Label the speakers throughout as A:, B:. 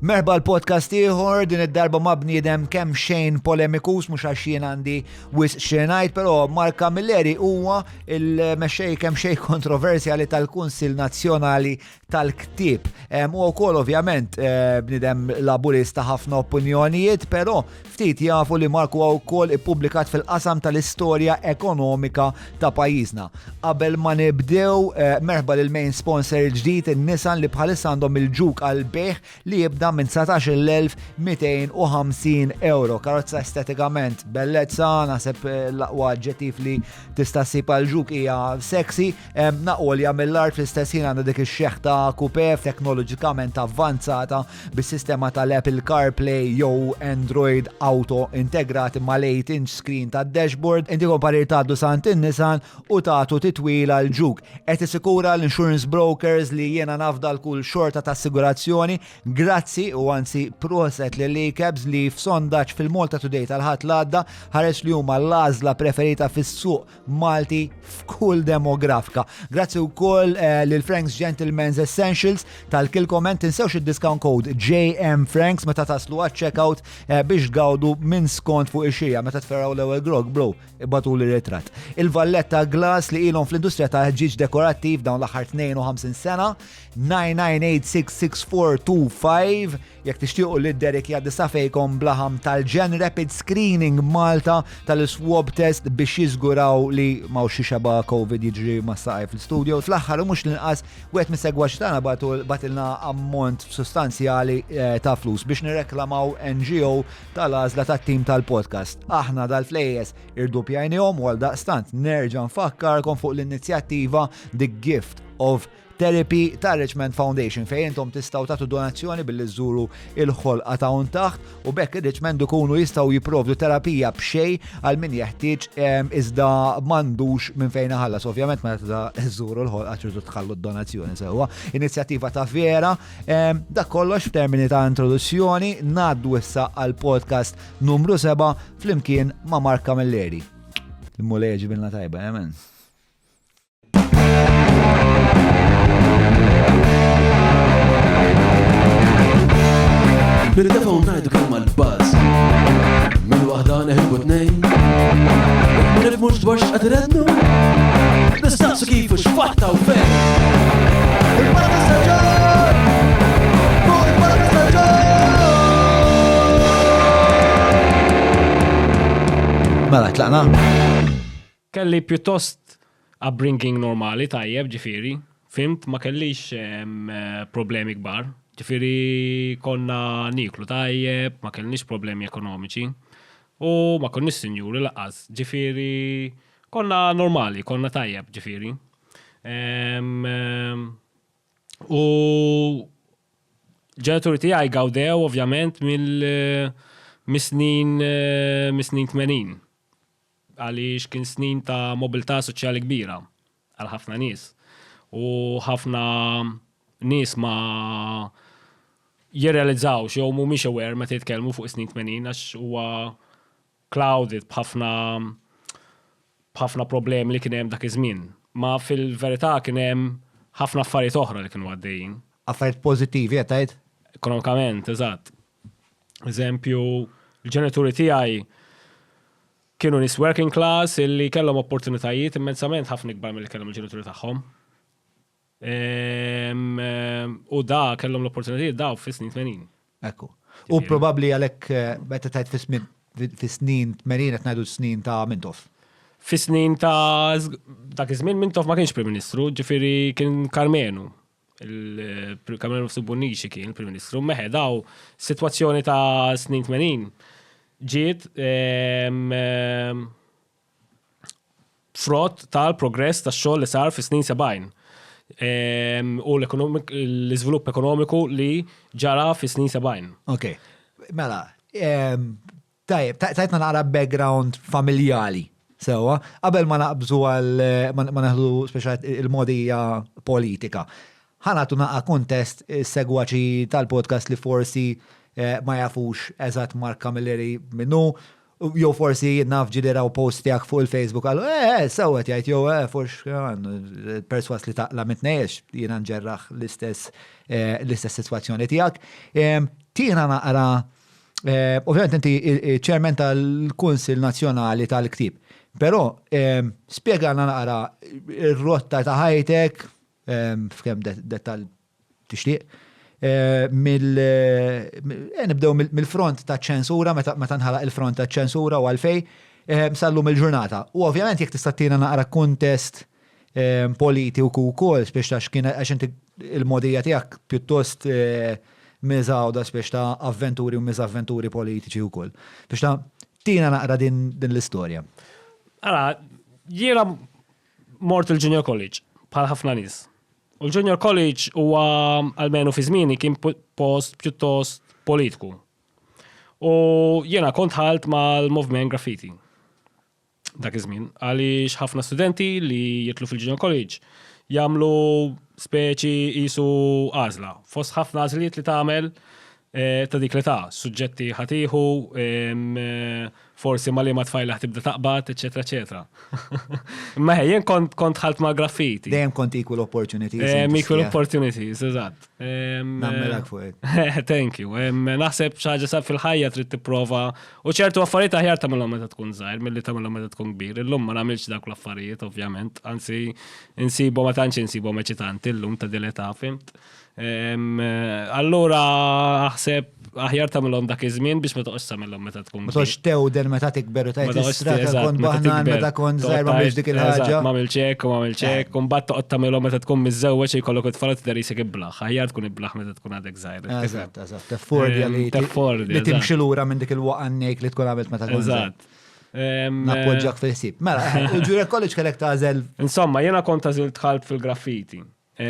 A: Merba l-podcast ieħor din id-darba ma' bniedem kemm xejn polemikus mhux għax jien għandi wis xenajt, però Mark Camilleri huwa il-mexxej kemm xejn kontroversjali tal-Kunsill Nazzjonali tal-Ktieb. U wkoll ovvjament bniedem laburista ħafna opinjonijiet, però ftit jafu li Mark huwa wkoll ippubblikat fil-qasam tal-istorja ekonomika ta' pajjiżna. Qabel ma nibdew merba lill-main sponsor il-ġdid in-Nissan li bħalissa għandhom il-ġuk għall-bejħ li jibda minn 19,250 euro. Karozza estetikament bellezza, naħseb l-aqwa aġġettiv li tista' ssib għal-ġuk hija sexy, naqolja mill-art fl-istess ħin għandha dik ix-xeħ ta' coupe teknoloġikament avvanzata bis-sistema tal-Apple CarPlay jew Android Auto integrati ma' 8-inch screen tad-dashboard. Inti komparir tgħaddu sant in-Nissan u tagħtu titwila l-ġuk. Qed isikura l-insurance brokers li jiena nafdal kull xorta ta' assigurazzjoni. Grazzi u anzi proset li l-Cabs li f'sondaġġ fil-Malta Today tal-ħadd l-għadda ħares li huma l-għażla preferita fis-suq Malti f'kull demografika. Grazzi wkoll lil Frank's Gentlemen's Essentials tal-kil komment tinsewx id-discount code JMFranks meta taslu għat-checkout biex tgawdu minn skont fuq ix-xija meta tferraw l-ewwel grog bro ibatu li ritratt. Il-Valletta Glass li ilhom fl-industrija ta' ħġiġ dekorattiv dawn l-aħħar 52 sena 9986642 jekk tixtiequ li Derek jaddisa fejkom blaħam tal-Gen Rapid Screening Malta tal-swab test biex jiżguraw li m'hawnx xi xeba COVID jiġri ma' saqaj fil-studio. Fl-aħħar u mhux l-inqas wieħed mis-segwax tagħna batilna ammont sostanzjali ta' flus biex nirreklamaw NGO tal-għażla tat-tim tal-podcast. Aħna dal-flejjes irdupjajnihom u għaldaqstant nerġa' nfakkarkom fuq l-inizjattiva The Gift of Therapy ta' Richmond Foundation fejn intom tistgħu tagħtu donazzjoni billi żżuru il-ħolqa ta' taħt u bekk ir-Richmond ikunu jistgħu jipprovdu terapija b'xejn għal min jeħtieġ iżda m'għandux minn fejn iħallas. Ovvjament meta żżuru l-ħolqa trid tħallu d-donazzjoni sewwa. Inizjattiva ta' vera. Dak kollox f'termini ta' introduzzjoni ngħaddu issa għal podcast numru 7 flimkien ma' Mark Camilleri. Il-mulej ġibilna tajba, amen.
B: Bil-telefon najdu kelma l-buzz Min wahda neħibu t-nejn Nifmux dwar x'qadrednu Nistaqsu kifu x'fatta u fejn Il-Malta Staġġar! Fuq il-Malta Staġġar!
A: Mela, tlaqna?
C: Kelli pjuttost upbringing normali tajjeb ġifieri, fimt ma kellix problemi kbar. Ġifieri konna niklu tajjeb, ma kellniex problemi ekonomiċi u ma konniex sinjuri laqqas. Ġifieri konna normali, konna tajjeb ġifieri. U ġenituri tiegħi gawdew ovvjament mis-snin 80 għaliex kien snin ta' mobilità soċjali kbira għal ħafna nies. U ħafna nies ma jirrealizzawx jew mhumiex aware meta jitkellmu fuq is-snin 80 għax huwa clouded b'ħafna problemi li kien hemm dak iż-żmien. Ma fil-verità kien hemm ħafna affarijiet oħra li kienu għaddejjin.
A: Affarijiet pożittivi qed tgħid?
C: Ekonomikament, eżatt. Eżempju, il-ġenituri tiegħi kienu nies working class illi kellhom opportunitajiet immensament ħafna ikbar milli kellhom il-ġenituri tagħhom. U da kellhom l-opportunitajiet daw fis-snin 80.
A: Ekku. U probabbli għalhekk meta tgħid fis-snin 80 qed ngħidu s-snin ta' Mintoff.
C: Fis-snin ta' dak iż-żmien Mintoff ma kienx Prim Ministru, ġifieri kien Karmenu. Il-Karmenu Subbunixi kien il-Prim Ministru. Meħe daw sitwazzjoni ta' snin 80 ġiet frott tal-progress tax-xogħol li sar fis-snin 70. U l-iżvilupp ekonomiku li ġara fis-snin 70.
A: Okay. Mela, tajtna naqra background familjali. Sewa, qabel ma naqbżu ma naħlu speċjal il-modija politika. Ħanatu naqa kontest segwaċi tal-podcast li forsi ma jafux eżatt Mark Camilleri minnu, jew forsi naf ġidiraw post tiegħek fuq il-Facebook għallu, sewet jgħid jew forx perswas li taqla mitnejx jiena nġerraħ l-istess sitwazzjoni tiegħek. tina naqra, ovvjament inti ċermen tal-Kunsil Nazzjonali tal-Ktib, però spjegana naqra ir-rotta ta' ħajtek, f'kemm dettal tixtieq, nibdew mill-front ta' ċensura, meta nħalaq il-front ta' ċensura u għalfej, sallum il-ġurnata. U ovvjament jekk tista' tina naqra kuntest politiku wkoll spiex ta' x'kien għax inti il-modija tiegħek pjuttost miżawda spiex ta' avventuri u miżavventuri politiċi wkoll. Biex ta' tina naqra din l-istorja.
C: Ara, jiena mort il-Junior College bħal ħafna nies. U l-Junior College huwa almenu fi żmieni kien post pjuttost politiku. U jiena kont ħalt mal-movement graffiti. Dak iż-żmien, għaliex ħafna studenti li jitlu fil-Junior College jagħmlu speċi qisu għażla. Fost ħafna għażliet li tagħmel ta' dik li ta' suġġetti ħatiħu, forsi ma li ma tfajla ħtibda taqbad, eccetera, eccetera. Ma jien kont ħalt ma' graffiti.
A: Dejjem kont equal opportunities.
C: Equal opportunities, eżatt.
A: Nammelak fuq.
C: Thank you. Naħseb xaġa sab fil-ħajja trid tipprova u ċertu affarijiet aħjar tagħmilhom meta tkun żgħir milli tagħmilhom meta tkun kbir. Illum ma nagħmilx dak l-affarijiet ovvjament, anzi insibu ma tantx insibu eċitanti llum ta' dileta fimt. Allura aħseb aħjar tagħmilhom dak iż-żmien biex ma toqgħodx tagħmilhom meta tkun.
A: Ma toqgħodx tewden meta tikber u tajt is-strata kont baħnan meta kont żgħir ma dik il-ħaġa.
C: M'għamil ċek u mbagħad toqgħod tagħmilhom meta tkun miżżewweġ jkollok it-tfal tidher isek iblaħ. Aħjar tkun iblaħ meta tkun għadek żgħir.
A: Eżatt. Teffordja li timxi lura minn dik il-waqannejk li tkun għamilt meta tkun żgħir. Nappoġġjak fil-ħsieb. Mela, il-Junior College kellek tagħżel.
C: Insomma, jiena kont għażilt tħalt fil-graffiti. U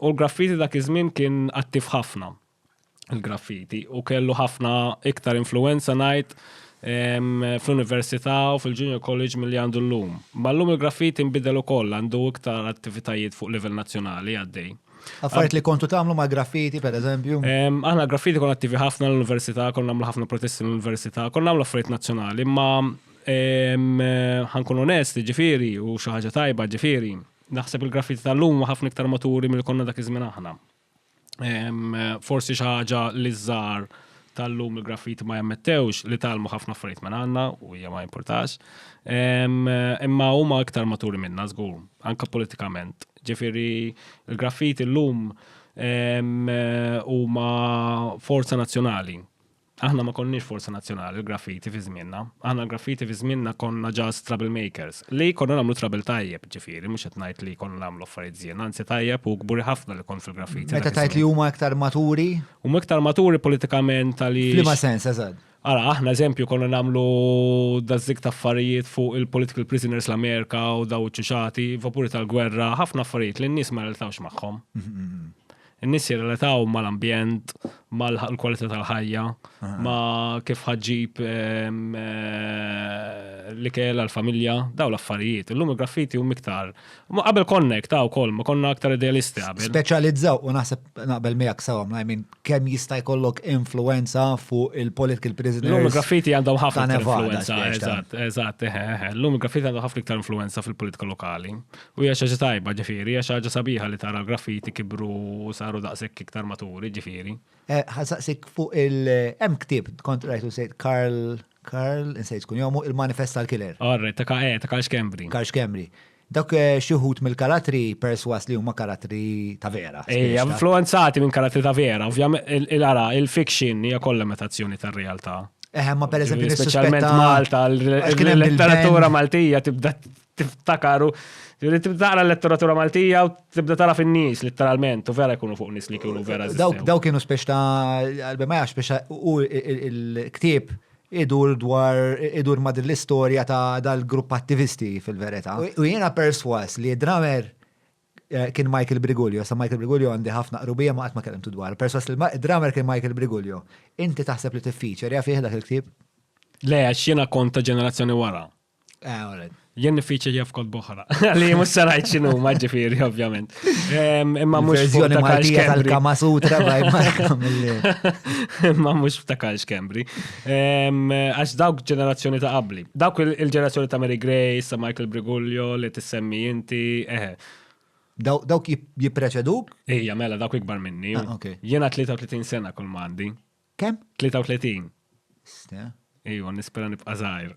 C: l-graffiti dak iż-żmien kien attiv ħafna il-graffiti u kellu ħafna iktar influenza ngħid fl-università u fil-Junior College milli għandu llum. Ma llum il-graffiti nbidel ukoll għandu iktar attivitajiet fuq livell nazzjonali għaddej.
A: Affarijiet li kontu tagħmlu ma' graffiti pereżempju?
C: Aħna graffiti kon attivi ħafna l-università, konna nagħmlu ħafna protesti l-università, konna nagħmlu affarijiet nazzjonali, imma ħankun onesti ġifieri u xi ħaġa tajba ġifieri. Naħseb il-graffiti tal-lum ħafna iktar maturi mill konna dak iż-żmien aħna. Forsi xi ħaġa li żgħar tal-lum il-graffiti ma jammettewx li talmu ħafna affarijiet minn għandna u hija ma importax. Imma huma iktar maturi minna żgur, anke politikament. Ġifieri il-graffiti llum huma forza nazzjonali. Aħna ma konniex forza nazzjonali il-graffiti fi żmienna. Aħna l-graffiti fi żmienna konna just troublemakers. Li konna nagħmlu trouble tajjeb, ġifieri, mhux qed ngħid li konna nagħmlu affarijiet żien, anzi tajjeb u kburi ħafna li kon fil-graffiti.
A: Meta tajt li huma iktar maturi?
C: Huma iktar maturi politikament għaliex.
A: F'liema sens, eżatt.
C: Ara, aħna eżempju konna nagħmlu dażik ta' affarijiet fuq il-political prisoners l-Amerika u daw ċuċati, vapuri tal-gwerra, ħafna affarijiet li n-nies ma reltawx magħhom. In-nies jirrelataw mal-ambjent, mal-kwalità tal-ħajja, ma kif ħaġġib l-ikel għall-familja, daw l-affarijiet. Illum il-graffiti hum iktar. Ma qabel konnektaw wkoll, ma konna aktar idealisti qabel. Speċjalizzaw
A: u naħseb naqbel miegħek sewhom, I mean kemm jista' jkollok influenza fuq il-political prisoners.
C: Illum il-graffiti għandhom ħafna influenza, eżatt. Illum il-graffiti għandhom ħafna iktar influenza fil-politika lokali. U hija xi ħaġa tajba ġifieri, hija xi ħaġa sabiħa li tara l-graffiti kibru saru daqshekk iktar maturi ġifieri.
A: Ħasaqsik fuq il-hemm ktieb kont rajtu sejt Karl insejt tkun jomu il-Manifest tal-Killer.
C: Orre, ta' Karl Xkembri.
A: Karl Xkembri. Dak xi wħud mill-karatri perswas li huma karatri ta' vera.
C: Influenzati minn karatri ta' vera, ovvjament il-fiction hija kollementazzjoni tar-realtà.
A: Ma pereżempju
C: speċjalment Malta, l-letteratura Maltija tibda tiftakaru. Tibda tara l-letteratura Maltija u tibda tara fin-nies letteralment u vera jkunu fuq nies li kienu vera.
A: Daw kienu speċ ta' ma jafx speċ u il-ktieb idur ma' l-istorja ta' dal-grupp attivisti fil-verità. U jiena perswas li dramer kien Michael Briguglio, sa Michael Briguglio għandi ħafna qrubija ma qatt ma kellimtu dwar. Perswas li dramer kien Michael Briguglio. Inti taħseb li tiffiċer ja fih dak il-ktieb?
C: Le, għax jiena kont ta' ġenerazzjoni wara. Jien nifiċer jafkod boħra. Għalli mux sarajt xinu, maġġifiri, ovvjament. Imma mux
A: fuq ta' Karl tal-Kama Sutra,
C: imma mux ta' Karl Xkembri. Għax dawk ġenerazzjoni ta' qabli. Dawk il-ġenerazzjoni ta' Mary Grace, ta' Michael Briguglio, li tissemmi inti,
A: Dawk jippreċeduk?
C: Ejja, mela, dawk ikbar minni.
A: Okay.
C: Jiena 33 sena kull mandi.
A: Kem?
C: 33.
A: Sta.
C: Ejju, nispera nibqa' żgħir.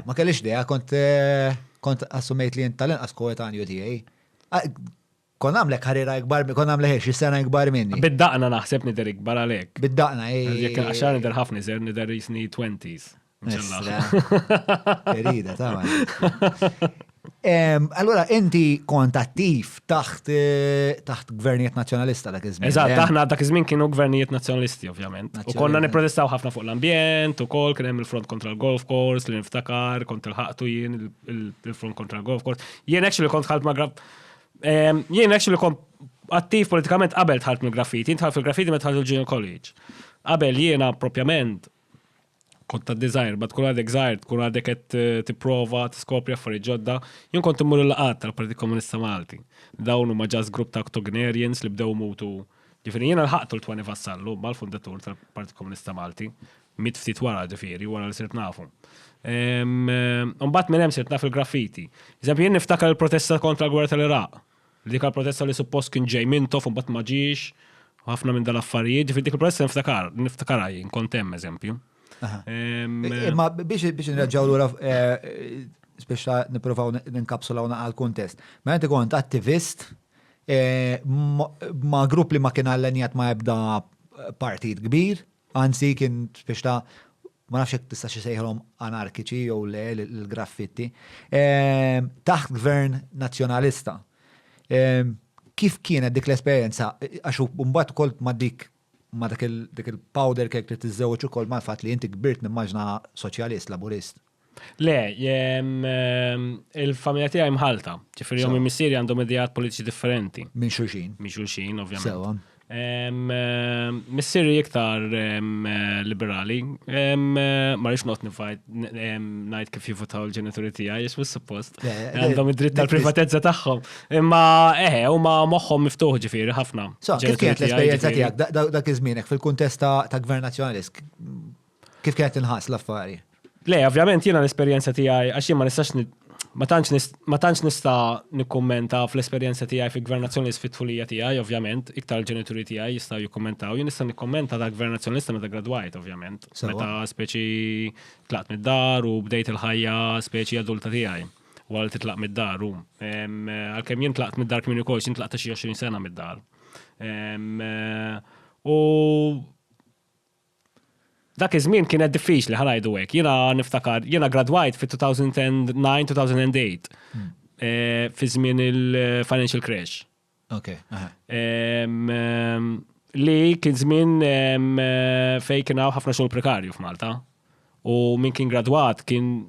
A: Ma kellix idea, kont assumejt li jint tal-inqas koetanju tiegħi. Kon għamlek ħarira ikbar, kon għamlek xi sena ikbar minni.
C: Bid-daqna naħseb nidher ikbar għalek.
A: Bid-daqna,
C: Jekk għaxar nidher ħafna iżgħar nidher jisni 20s.
A: Perida, ta' allora, inti kont attiv taħt gvernijiet nazzjonalista dak iż-żmien.
C: Eżatt, aħna dak iż-żmien kienu gvernijiet nazzjonalisti, ovvjament. U konna nipprotestaw ħafna fuq l-ambjent, ukoll kien hemm il-front kontra l-golf course, li niftakar, kont il-ħaqtu jien il-front kontra l-golf course. Jien actually kont ħalt ma' jien actually kont attiv politikament qabel tħalt mill-graffiti, tħalt fil-graffiti meta tħalt il-Junior College. Qabel jiena propjament kont ta' design, bad kun għadek zaħir, kun għadek qed tipprova, tiskopri affarijiet ġodda, jien kont immur il-laqat tal-Partit Komunista Malti. Dawn huma ġas grupp ta' octogenarians li bdew mutu. Ġifieri jiena l-ħaqtu l-Twani Vassallu, mal-fundatur tal-Partit Komunista Malti, mit ftit wara ġifieri, wara li sirt nafu. Mbagħad minn hemm sirt naf il-graffiti. Eżempju jien niftakar il-protesta kontra l-gwerra tal-Iraq. Dik il-protesta li suppost kien ġej Mintof u mbagħad ma ġiex, ħafna minn dal-affarijiet, ġifieri dik il-protesta niftakar jien kont hemm eżempju.
A: Ma biex nirraġaw l-ura speċa niprofaw ninkapsulawna għal-kontest. Ma jinti kont attivist ma grupp li ma kien għallenjat ma jibda partit kbir, anzi kien speċa ma nafx tista' xi sejħolhom anarkiċi jew le l-graffiti, taħt gvern nazzjonalista. Kif kienet dik l-esperjenza? Għax mbagħad ukoll ma dik il-powder kek li tiżżewġ ukoll ma' fatt li inti kbirt nimmaġna soċjalist, laburist.
C: Le, il-familja tiegħi mħalta. Ġifieri hom missieri għandhom idejat politiċi differenti.
A: Min xulxin.
C: Min xulxin, ovvjament.
A: Sewa.
C: Missieri iktar liberali. Ma rridx not ngħid kif jivvotaw il-ġenituri tiegħi, għax mhux suppost. Għandhom id-dritt tal-privatezza tagħhom. Imma huma moħħhom miftuħ ġifieri ħafna.
A: Kif kienet l-esperjenza tiegħek dak iż-żmienek fil-kuntest ta' gvern nazzjonalist? Kif kienet inħass l-affarijiet?
C: Le, ovvjament jiena l-esperjenza tiegħi għax jien ma nistax ma tantx nista' nikkummenta fl-esperjenza tiegħi fi-gvern nazzjonalist fit-tfulija tiegħi, ovvjament, iktar il-ġenituri tiegħi jistgħu jikkummentaw. Jien nista' nikkommenta ta' gvern nazzjonalista meta gradwajt, ovvjament. Meta speċi tlaqt mid-dar u bdejt il-ħajja speċi adulta tiegħi. Wara titlaq mid-dar u għalkemm jien tlaqt mid-dar kmieni wkoll jien tlaqt xi 20 sena mid-dar. U dak iż-żmien kienet diffiċli ħanajdu hekk. Jiena niftakar, jiena gradwajt fi 2009-2008 fi żmien il-financial crash.
A: Okay.
C: Li kien żmien fejn kien hawn ħafna xogħol prekarju f'Malta. U min kien gradwat kien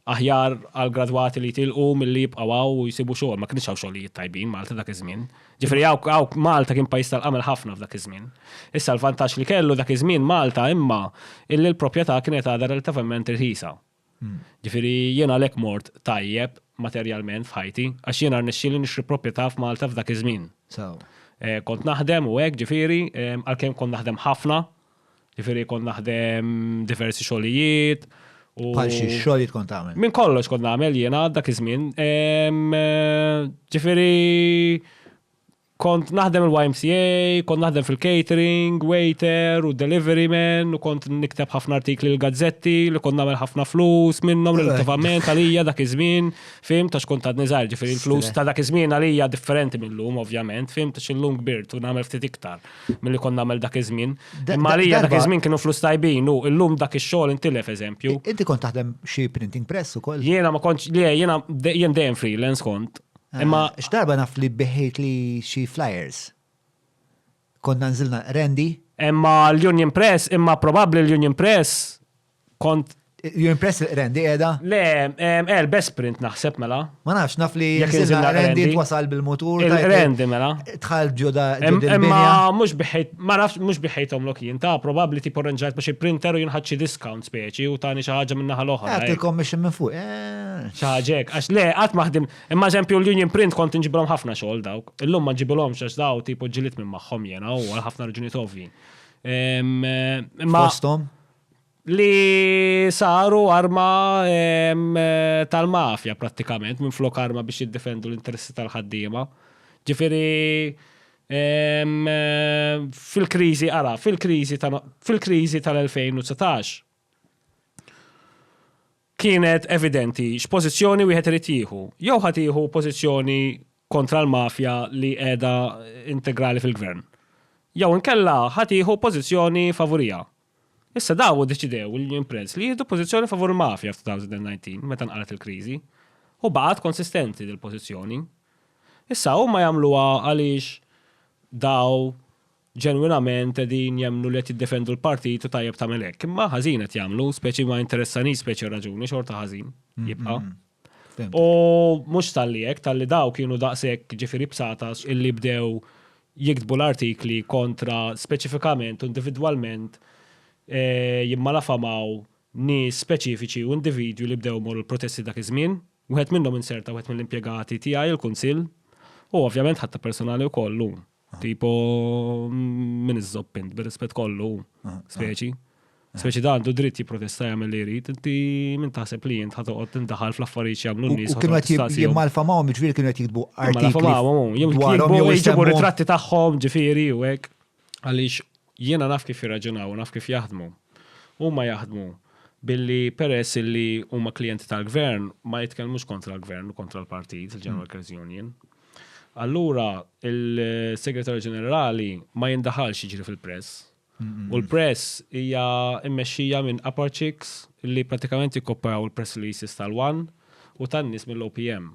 C: aħjar għal gradwati li tilqu milli jibqgħu hawn u jsibu xogħol. Ma kienx hawn xogħlijiet tajbin Malta dak iż-żmien. Ġifieri hawn Malta kien pajjiż tal-qamel ħafna f'dak iż-żmien. Issa l-vantaġġ li kellu dak iż-żmien Malta imma illi l-proprjetà kienet għadha relativament irħisa. Ġifieri jiena għalhekk mort tajjeb materjalment f'ħajti għax jiena rnexxieli nixtri proprjetà f'Malta f'dak iż-żmien. Kont naħdem u hekk ġifieri għalkemm kont naħdem ħafna, ġifieri kont naħdem diversi xogħlijiet.
A: Bħal xi xogħlijiet kont tagħmel?
C: Minn kollox kont nagħmel jiena dak iż-żmien. Ġifieri kont naħdem il-YMCA, kont naħdem fil-catering, waiter u delivery man, u kont nikteb ħafna artikli l-gazzetti li kont nagħmel ħafna flus minnhom relativament għalija dak iż-żmien, fimt għax kont għadni żgħir, ġifieri l-flus ta' dak iż-żmien għalija differenti mill-lum ovvjament, fimt għax illum kbirt u nagħmel ftit iktar milli kont nagħmel dak iż-żmien. Imma għalija dak iż-żmien kienu flus tajbin u llum dak ix-xogħol intilef eżempju.
A: Inti kont taħdem xi printing press ukoll?
C: Jiena ma kontx jiena dejjem freelance kont. Imma
A: x'darba naf li beħejt li xi flyers. Konna nżilna Randy.
C: Imma l-Union Press, imma probabbli l-Union Press kont
A: Union Press Randy qiegħda?
C: Le, l-Best Print naħseb mela.
A: Ma nafx naf li nżilna Randy twasal bil-mutur.
C: Il-Randy mela.
A: Tħal ġoda
C: imma mhux biħejt, ma nafx mhux biħejthom lok jien ta' probabbli tipo ranġajt biex il-printer u jinħadd xi discount speċi u tani xi ħaġa minn naħa l-oħra.
A: Għatilkom biex minn fuq.
C: Xi ħaġa hekk, għax le qatt maħdim, imma eżempju l-Union Print kont inġibilhom ħafna xogħol dawk. Illum ma nġibilhomx għax daw tipo ġilit minn magħhom jiena u għal ħafna raġunijiet ovvji.
A: Fosthom?
C: li saru arma tal-mafja prattikament, minn flok arma biex jiddefendu l-interessi tal-ħaddiema. Ġifiri, fil-krizi, fil-krizi tal-2019, kienet evidenti x'pożizzjoni wieħed irid jieħu. Jew ħadd jieħu pożizzjoni kontra l-mafja li qiegħda integrali fil-gvern. Jew inkella ħadd jieħu pożizzjoni favorija. Issa daw deċidew il-Union Press li jieħdu pożizzjoni favur mafja f'2019 meta nqalet il-kriżi u baqgħet konsistenti dil-pożizzjoni. Issa huma jagħmluha għaliex daw ġenwinament din jemnu li qed jiddefendu l-partit u tajjeb tagħmel hekk. Imma ħażin qed jagħmlu, speċi ma interessani speċi raġuni xorta ħażin jibqa'. U mhux tal-li hekk, tal-li daw kienu daqshekk ġifieri bsatas illi bdew jiktbu l-artikli kontra speċifikament u individwalment jimmalafamaw nies speċifiċi u individwi li bdew morru l-protesti dak iż-żmien, wieħed minnhom inserta wieħed mill-impjegati tiegħi il-kunsill u ovvjament ħatta personali wkollu. Tipo min iż-żoppint bir-rispett kollu, speċi. Speċi da għandu dritt jipprotesta jagħmel li jrid, inti min taħseb li jint ħatoqgħod tindaħal fl-affarijiet jagħmlu n-nies.
A: U kienu qed jimmalfamaw miġifieri kienu qed jiktbu artikli.
C: Jimmalfamaw jiġibu ritratti tagħhom ġifieri u hekk. Għaliex jiena naf kif jirraġunaw, naf kif jaħdmu. Huma jaħdmu billi peress illi huma klijenti tal-gvern ma jitkellmux kontra l-gvern u kontra l-partit, il-General Workers Union. Allura il-Segretarju Ġenerali ma jindaħalx jiġri fil-press. U l-press hija mmexxija minn upper chicks li pratikament jikkopjaw il-press releases tal-One u tan-nies mill-OPM.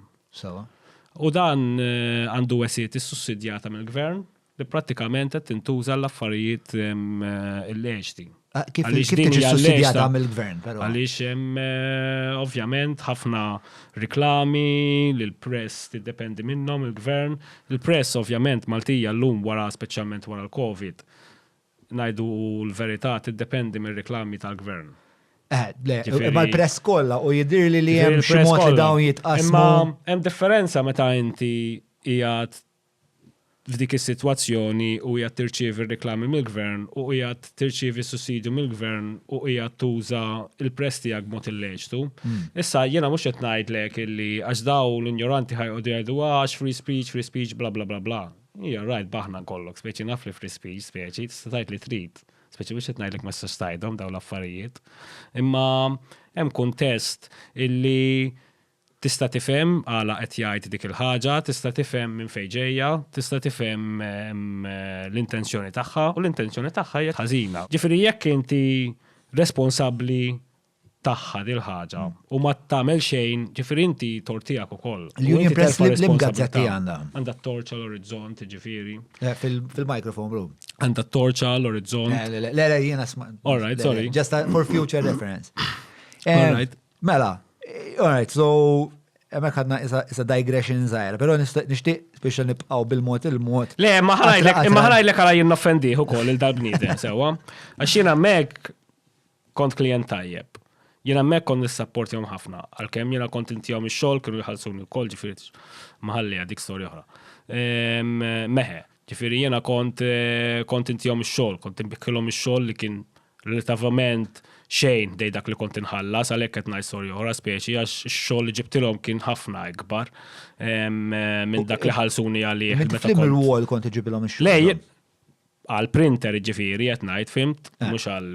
C: U dan għandu wesiet is-sussidjata mill-gvern li prattikament qed tintuża l-affarijiet illeġti.
A: Kif tiġi sussidjata mill-gvern, però?
C: Għaliex hemm ovvjament ħafna riklami li l-press tiddependi minnhom il-gvern. Il-press ovvjament Maltija llum wara speċjalment wara l-Covid ngħidu l-verità tiddependi mir-riklami tal-gvern.
A: Ma l-press kollha u jidhirli li hemm xi mod li dawn jitqasmu.
C: Imma hemm differenza meta inti qiegħed f'dik is-sitwazzjoni u qiegħed tirċievi r-riklami mill-gvern u qiegħed tirċievi sussidju mill-gvern u qiegħed tuża l-press tiegħek b'mod illeġtu. Issa jiena mhux qed ngħidlek illi għax daw l-injoranti ħajqogħdu jgħidu għax free speech, bla bla bla bla. Hija right baħna nkollok, speċi naf li free speech, speċi tista' tgħid li trid. Speċi biex qed ngħidlek ma tistax tgħidhom dawn l-affarijiet. Imma hemm kuntest illi tista' tifhem għala qed jgħid dik il-ħaġa, tista' tifhem minn fejn ġejja, tista' tifhem l-intenzjoni tagħha u l-intenzjoni tagħha hija ħażina. Ġifieri jekk inti responsabbli tagħha dil ħaġa u ma tagħmel xejn, ġifieri inti tortijak ukoll.
A: L-Union Press l-imgazzetti għandha.
C: Għandha torċa l-orizzont, ġifieri.
A: Fil-microphone, bro.
C: Għandha torċa l-orizzont.
A: Le, jiena sma'.
C: All right, sorry.
A: Just for future reference.
C: All right.
A: Mela, all right, so emmek ħadna isa digression zaħira, pero nishtiq speċa nibqaw bil-mod il-mod.
C: Le, maħrajlek għala jinnofendiħu kol il-dal-bnidem, sewa. Għaxina mek kont klient tajjeb. Jena mek kont nissapportjom ħafna. Għal-kem jena kont intijom il-xol, kienu jħalsuni kol ġifiri maħalli għadik storja oħra. Meħe, ġifiri jena kont intijom il-xol, kont imbikkilom il-xol li kien relativament xejn dej dak li kont inħallas għalhekk qed ngħid storja oħra speċi għax ix-xogħol li ġibtilhom kien ħafna ikbar minn dak li ħalsuni għalih
A: meta kont. Il-wall kont iġibilhom ix-xogħol.
C: Lej għal printer ġifieri qed ngħid fimt mhux għal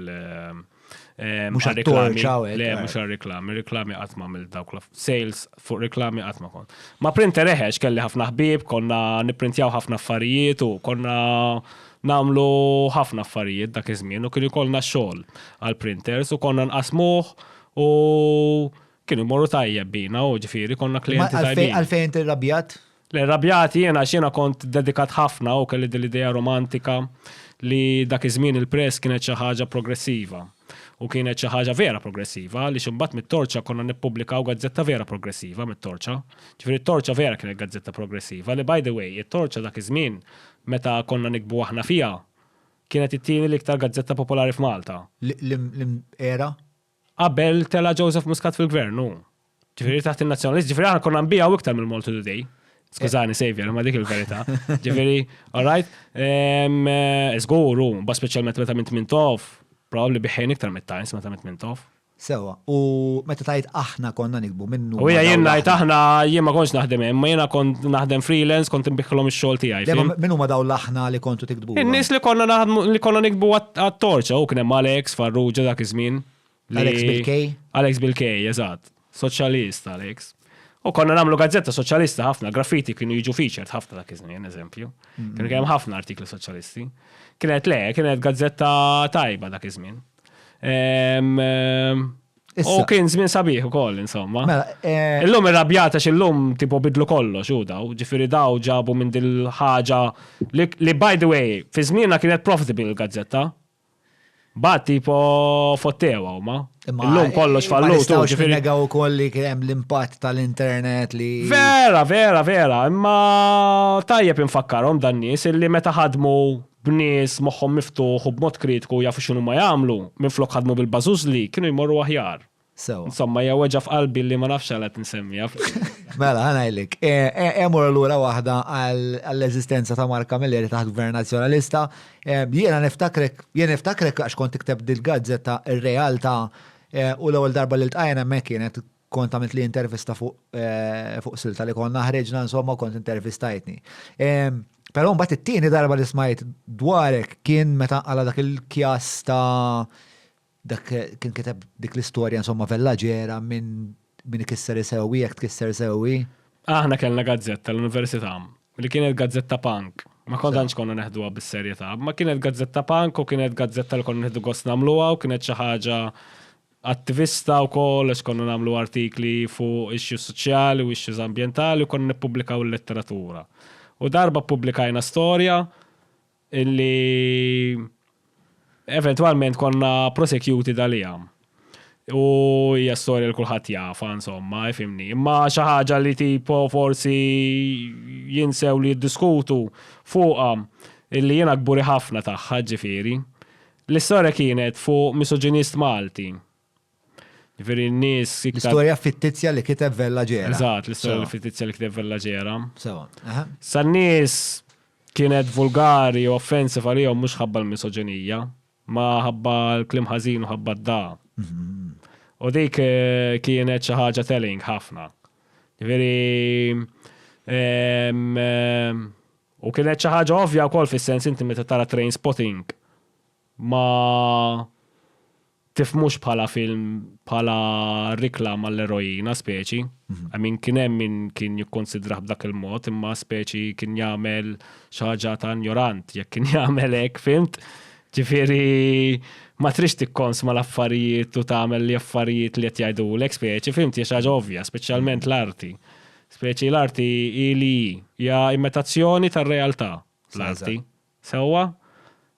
A: mhux għat-torċa.
C: Le mhux għal reklami qatt ma mill dawk sales fuq reklami qatt ma kont. Ma printer eħex kelli ħafna ħbieb, konna nipprintjaw ħafna affarijiet u konna namlu ħafna affarijiet dak iż-żmien u kienu jkollna xogħol għal printers u konna nqasmuh u kienu jmorru tajjeb bina u ġifieri konna klijenti tajbin.
A: Għalfejn inti rrabjat?
C: Le rrabjat jiena x'jiena kont dedikat ħafna u kelli din l-idea romantika li dak iż-żmien il-press kienet xi ħaġa progressiva. U kienet xi ħaġa vera progressiva li x'imbagħad mit-Torċa konna nippubblikaw gazzetta vera progressiva mit-Torċa. Ġifieri t-Torċa vera kienet gazzetta progressiva li by the way, it-Torċa dak iż-żmien meta konna nikbu aħna fija, kienet it-tieni l-iktar gazzetta popolari f'Malta.
A: L-era?
C: Qabel tela Joseph Muscat fil-gvern, ġifieri taħt il-nazzjonalist, ġifieri aħna konna nbijaw iktar mill-Malta Today. Skużani, Xavier, ma dik il-verità. Ġifieri, all right, żguru, ba speċjalment meta minn tof, probably biħejn iktar mit-Times meta mit-Mintof.
A: Sewa, u meta tajt aħna konna nikbu minnu.
C: U jien ngħid aħna jien ma kontx naħdem hemm, ma jiena kont naħdem freelance, kont inbiħħilhom ix-xogħol tiegħi.
A: Minnu ma daw l-aħna li kontu tikdbu.
C: In-nies li konna naħdmu li konna nikbu għat-torċa u kien hemm Alex Farrugia dak iż-żmien.
A: Alex Bil-Kej?
C: Alex Bil-Kej, eżatt. Soċjalist Alex. U konna nagħmlu gazzetta soċjalista ħafna, graffiti kienu jiġu featured ħafna dak iż-żmien, eżempju. Kienu kemm ħafna artikli soċjalisti. Kienet gazzetta tajba dak iż-żmien. U kien żmien sabiħ ukoll, insomma. Illum irrabjata x'illum tipo bidlu kollox u daw, ġifieri daw ġabu minn dil-ħaġa li by the way, fi żmienna kienet profitable il-gazzetta. Bad tipo fottewa huma. Illum kollox fallut.
A: Ġifieri negaw ukoll li kien hemm l-impatt tal-internet li.
C: Vera, imma tajjeb infakkarhom dan nies illi meta ħadmu b'nies moħħhom miftuħ u b'mod kritiku jafu x'inhu ma jagħmlu, minflok ħadmu bil-bażużli kienu jmorru aħjar. Insomma, hija weġa f'qalbi li ma nafx għalet nsemmija.
A: Mela, ħanajlik. Emur l-ura waħda għall-eżistenza ta' Mark Camilleri ta' gvern nazzjonalista. Jiena niftakrek għax kont tikteb dil-gazzetta ir-realtà u l-ewwel darba li ltqajna hemmhekk kienet kont għamilt li intervista fuq silta li konna ħreġna insomma kont intervistajtni. Però mbagħad it-tieni darba li smajt dwarek kien meta għala dak il-kjas ta' dak kien kiteb dik l-istorja insomma vellaġera minn ikisser isewwi jekk tkisser sewwi.
C: Aħna kellna gazzetta l-Università li kienet gazzetta punk. Ma kontx konna neħduha bis-serjetà, ma kienet gazzetta punk u kienet gazzetta li konna neħdu gost nagħmluha u kienet xi ħaġa attivista wkoll għax konna nagħmlu artikli fuq issues soċjali u issues ambjentali u konna nippubblikaw il-letteratura. U darba pubblikajna storja illi eventualment konna prosecuted għalija. U hija storja li kulħadd jafa, insomma, jfimni. Imma xi ħaġa li tipo forsi jinsew li jiddiskutu fuqha illi jiena kburi ħafna tagħha ġifieri. L-istorja kienet fuq misoġinist Malti. Ġifieri n-nies iktar.
A: L-istorja fittizja li kiteb Vellaġera.
C: Eżatt, l-istorja fittizja li kiteb Vellaġera.
A: Sewa.
C: San-nies kienet vulgari u offensiv għalihom mhux ħabba l-misoġinija, ma ħabba l-klim ħażin u ħabba d-da. U dik kienet xi ħaġa telling ħafna. Ġifieri u kienet xi ħaġa ovvja wkoll fis-sens inti meta tara Trainspotting ma tifmux bħala film bħala riklam għall-eroina speċi. Għamin kien hemm min kien jikkonsidrah b'dak il-mod, imma speċi kien jagħmel xi ħaġa ta' ignorant jekk kien jagħmel hekk, fimt? Ġifieri ma trix tikkons ma l-affarijiet u tagħmel li affarijiet li qed jgħidulek speċi, fimt hija xi ħaġa ovvja, speċjalment l-arti. Speċi l-arti hija imitazzjoni tar-realtà l-arti. Sewwa?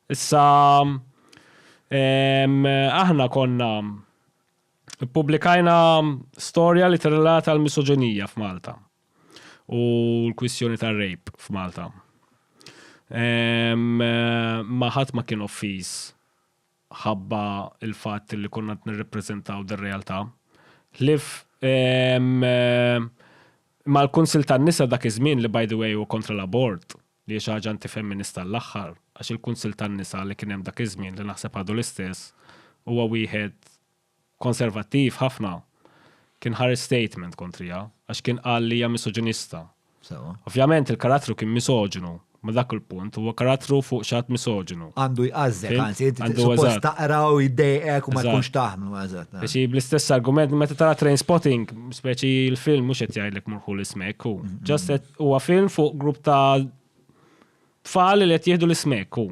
C: Issa aħna konna publikajna storja li tirrelata għal misoġinija f'Malta u l-kwistjoni tar-rape f'Malta. Ma ħadd ma kien offiż ħabba il-fatt li konna nirrepreżentaw dir-realtà. Lif mal-Kunsil tan-nisa dak iż-żmien li by the way u kontra l-abort li xi ħaġa antifemminista l-aħħar għax il-Kunsil tan-nisa li kien hemm dak iż-żmien li naħseb għadu l-istess huwa wieħed konservattiv ħafna kien ħareġ statement kontrija għax kien qal li hija misoġinista. Ovvjament il-karattru kien misoġinu, ma dak il-punt huwa karattru fuq xatt misoġinu.
A: Għandu jqażżek, anzi, suppost taqra u jiddejqek u ma tkunx taħmlu eżatt.
C: Speċi bl-istess argument meta tara Trainspotting, speċi l-film mhux qed jgħidlek murħu l-ismek hu. Just huwa film fuq grupp ta' tfal li qed jieħdu l-ismek hu.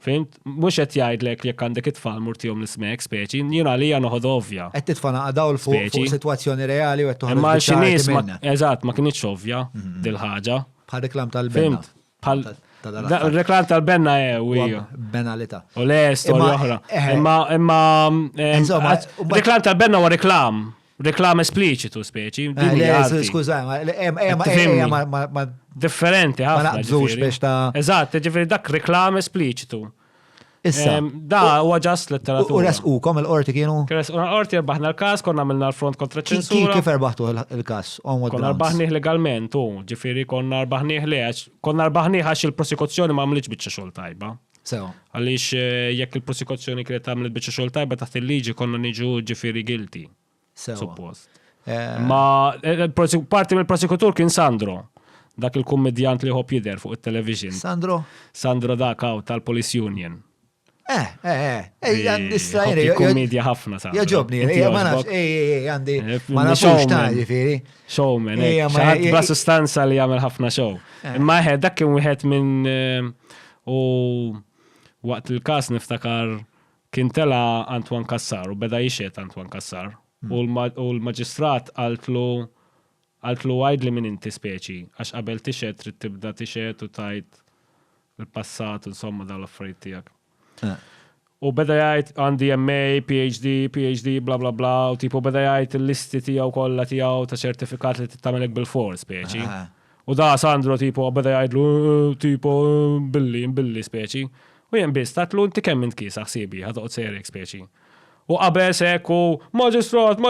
C: Fimt? Mhux qed jgħidlek jekk għandek it-tfal murtihom l-ismek, speċi, jiena li hija noħod ovvja.
A: Qed titfana dawl fuq sitwazzjoni reali u qed toħroġ.
C: Imma xi nies eżatt ma kienx ovvja dil-ħaġa.
A: Bħal reklam tal-benna.
C: Reklam tal-benna
A: Benalita.
C: U le storja oħra. Imma reklam tal-benna huwa reklam. Reklam espliċitu speċi.
A: Skużaj, ma
C: differenti ħafna.
A: Ma naqbżux biex ta'
C: eżatt, ġifieri dak reklam espliċitu. Issa. Da huwa ġast letteratura.
A: U resqukom il-qorti kienu?
C: Qorti rbaħna l-każ, konna għamilna l-front kontra ċensura.
A: Kif erbaħtu il-każ?
C: Konna rbaħnieh legalment, ġifieri konna rbaħnieh għax il-prosekuzzjoni ma għamlitx biċċa xogħol tajba.
A: Sewa.
C: Għaliex jekk il-prosekuzzjoni kienet tagħmel biċċa xogħol tajba taħt il-liġi konna niġu ġifieri guilty.
A: Sewa.
C: Suppost. Ma parti mill-prosekutur kien Sandro, dak il-kummedjant li ħobb jidher fuq it-television. Sandro Dakaw tal-Police Union.
A: Għandi
C: Kummedja ħafna sa.
A: Jaġobni, ma nafx, għandi, ma nafx ta' ġifieri.
C: Showman, xaħat bla sustanza li jagħmel ħafna show. Imma dak kien wieħed minn u waqt il-każ niftakar kien tela Antwan Kassar u beda jixed Antwan Kassar. U l-maġistrat għaltlu għajdli minn inti speċi, għax qabel tixed trid tibda tixed u tajt il-passat u insomma dawn l-affarijiet tiegħek. U beda jgħid għandi MA, PhD, bla bla bla, u tipo beda jgħid il-listi tiegħu kollha tiegħu ta' ċertifikat li titgħamelek bil-fors speċi. U da Sandro tipo beda jgħidlu tipo billi speċi. U jien biss tatlu inti kemm int kies ħsibi ħadoqgħod serjek speċi. U qabel sekku, maġistrat,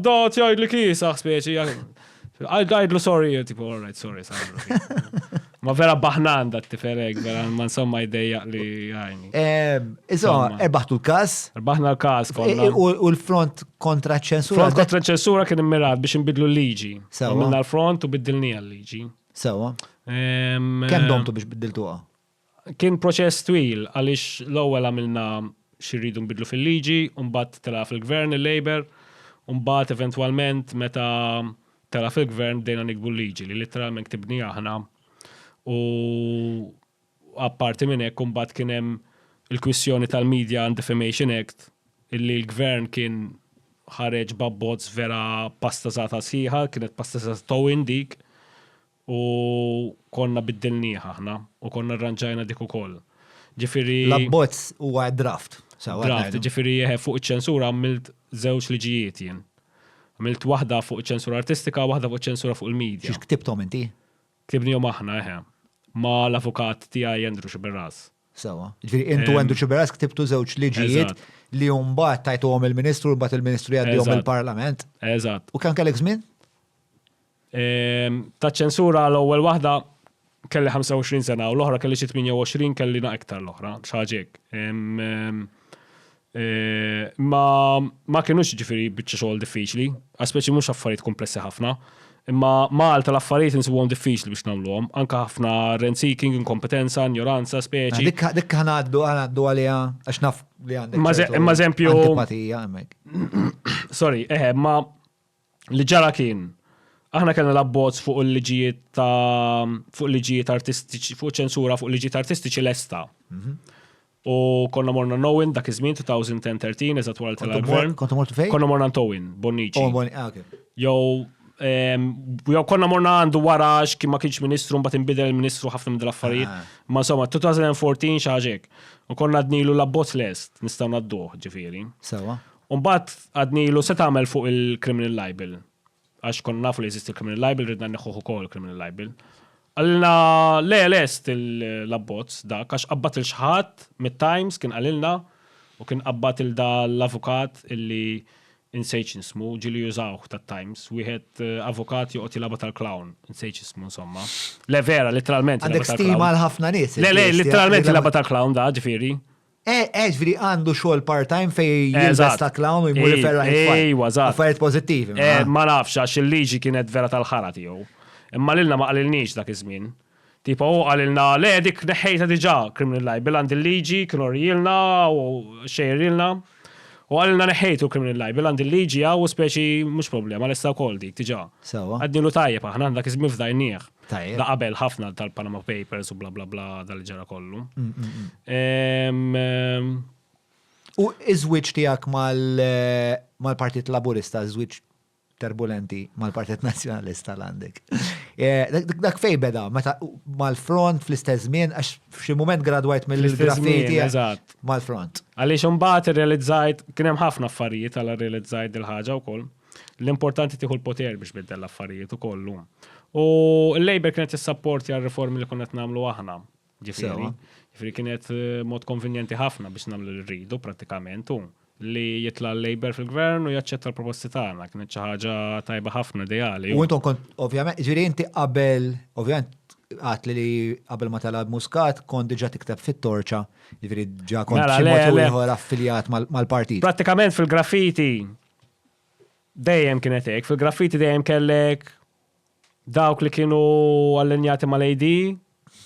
C: da tjgħid li kisaħ speċi. Għajdlu sorry, tipo, all right, sorry, Sandro. Ma vera baħnan dat tiferek, vera ma insomma jdejjaq li għajni.
A: Erbaħtu l-kas?
C: Erbaħna l-kas konna.
A: U l-front kontra ċensura?
C: Front kontra ċensura kien immirat biex nbidlu l-liġi. Minna l-front u biddilnija l-liġi.
A: Sewa. Kem domtu biex biddiltuha?
C: Kien proċess twil, għalix l-ewwel għamilna xirridu nbidlu fil-liġi, mbagħad tela fil-gvern il-Labor, mbagħad eventwalment meta tela fil-gvern dejna nikbu l-liġi li literalment ktibni aħna. U apparti minn hekk mbagħad kien hemm il-kwissjoni tal-Media and Defamation Act illi l-gvern kien ħareġ babbozz vera pastazata sħiħa, kienet pastazata towin dik u konna biddilniha aħna u konna rranġajna dik ukoll. Ġifieri
A: l-abbozz huwa draft.
C: Draft, ġifieri fuq iċ-ċensura għamilt żewġ liġijiet jien. Għamilt waħda fuq iċ-ċensura artistika, waħda fuq iċ-ċensura fuq il-medja.
A: Xiex ktibtom inti?
C: Ktibnihom aħna, ma l-avukat tiegħi Andrew Xiberras.
A: Sewa. Ġifieri intu Andrew Xiberras ktibtu żewġ liġijiet li mbagħad tajtuhom il-Ministru u mbagħad il-Ministru jgħaddihom il-Parlament.
C: Eżatt.
A: U kemm kellek żmien?
C: Ta' ċensura l-ewwel waħda kelli 25 sena u l-oħra kelli xi 28 kelli iktar l-oħra, xaġek. Ma kienux ġifieri biċċa xogħol diffiċli, għaspeċi mhux affarijiet komplessi ħafna, imma Malta l-affarijiet insibuhom diffiċli biex nagħmluhom, anke ħafna rent seeking, inkompetenza, ignoranza, speċi.
A: Dik ħanaddu għaliha għax naf li għandek.
C: Imma eżempju.
A: Antipatija hemmhekk.
C: Sorry, ma li ġara kien. Aħna kellna l-abbozz fuq il-liġijiet fuq liġijiet artistiċi, fuq ċensura fuq liġijiet artistiċi lesta. U konna morna Nowin dak iż-żmien 2010-13 eżatt wara l-gvern.
A: Kontu mortu fejn?
C: Konna morna Towin, Bonnici.
A: Okay.
C: Jew konna morna għandu wara kien ma kienx ministru mbagħad inbidel il-ministru ħafna minn dal-affarijiet. Ma insomma 2014 xi ħaġek. U konna għadnilu l-abbozz lest nistgħu ngħadduh ġifieri.
A: Sewa.
C: U mbagħad għadnilu se tagħmel fuq il-criminal libel. Għax konna nafu li jeżisti il-criminal libel, ridna neħuħ ukoll il-criminal libel. Għalna lest l-abbozz dak, għax qabbat il-xħat mid-Times kien għalilna u kien qabbat il-da l-avukat illi insejċ nismu ġili jużawh tat-Times. Wieħed avukat joqgħod jilagħba tal-clown, insejċ nismu insomma. Le vera, literalment.
A: Għandek stima l-ħafna nies.
C: Le, literalment jilagħba tal-clown da, ġifieri.
A: Ġifieri għandu xogħol part-time fej jilbes ta' clown u jmur ferra affarijiet pożittivi.
C: Ma nafx għax il-liġi kienet vera tal-ħara tiegħu. Imma lilna ma qalilniex dak iż-żmien. Tipo qalilna le dik neħħejta diġà criminal libel għand il-liġi kienu rijilna u xejrilna. U għalilna neħħejtu criminal libel għand il-liġi u speċi mhux problema lesta wkoll dik diġà. Għadnilu tajjeb aħna dak iż-żmien f'dajnieh. Da qabel ħafna tal-Panama Papers u bla bla bla dal-ġara kollu.
A: U iż-żwieġ tiegħek mal-Partit Laburista, żwieġ turbulenti mal-Partit Nazzjonalista l-għandek. Dak fej beda, meta mal-front fl-istess żmien għax f'xi mument gradwajt mill-graffiti mal-front.
C: Għaliex imbagħad irrealizzajt kien hemm ħafna affarijiet għal irrealizzajt il-ħaġa wkoll. L-importanti tieħu l-poter biex biddel l-affarijiet ukoll. U l-Labor kienet jissapporti għal riformi li konna nagħmlu aħna. Ġifieri kienet mod konvenjenti ħafna biex nagħmlu l-rridu prattikament li jitla l-Labor fil-gvern u jaċċetta l-proposti tagħna. Kienet xi ħaġa tajba ħafna ideali.
A: U intom kont ovvjament, ġifieri inti qabel, ovvjament għat li qabel ma talab Muscat kont diġà tikteb fit-torċa, jiġifieri ġa kont
C: Mela,
A: xi
C: le,
A: mod
C: le.
A: ieħor affiljat mal-partit.
C: Prattikament fil-graffiti dejjem kienet hekk, fil-graffiti dejjem kellek dawk li kienu allinjati mal-AD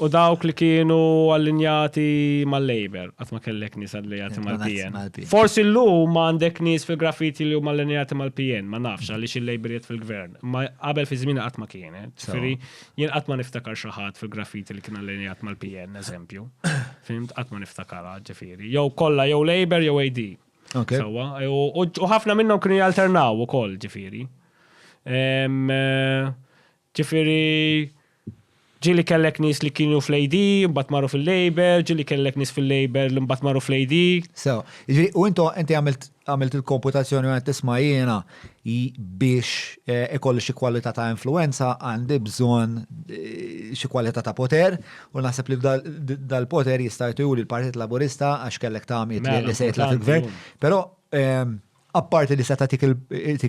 C: u dawk li kienu allinjati mal-Labor, għat ma kellek nis allinjati mal-PN.
A: mal-PN.
C: Forsi l-lum ma għandek nis fil-graffiti li huma allinjati mal-PN, ma nafx għaliex il-Labor jiet fil-gvern. Ma qabel fi żmien qatt ma kienet. Ġifieri jien qatt ma niftakar xi ħadd fil-graffiti li kien allinjat mal-PN, eżempju. Fimt qatt ma niftakarha, ġifieri. Jew kollha jew Labor jew AD.
A: Okay.
C: Sewwa, u ħafna minnhom kienu jalternaw ukoll, ġifieri. Ġifieri ġili kellek nis li kienu fl-AD, mbagħad marru fil-Labor, ġili kellek nis fil-Labor li mbagħad marru fl-AD.
A: So, u inti għamilt il-komputazzjoni għan tisma' jiena biex ikolli xi kwalità ta' influenza għandi bżonn xi kwalità ta' poter u naħseb li dal-poter jista' jtuli l-Partit Laburista għax kellek tagħmel li se jitla' fil-gvern. Però apparti li se tagħtik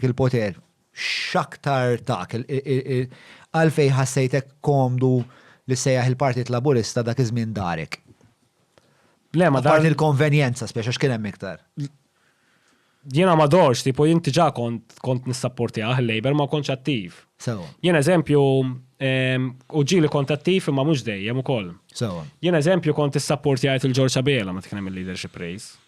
A: il-poter, x'aktar tak għalfej ħassejtek komdu li sejjaħ il-Partit Laburista dak iż-żmien darek.
C: Le, ma
A: Apart il-konvenjenza, speċa x'kien hemm iktar.
C: Jiena ma dorx, tipo jien diġà kont nissapportjah il-Labor ma kontx attiv.
A: Sewa.
C: Jien eżempju, u ġili kont attiv imma mhux dejjem ukoll.
A: Sewa.
C: Jien eżempju kont issapportjajt il-George Abela meta kien hemm il-leadership race.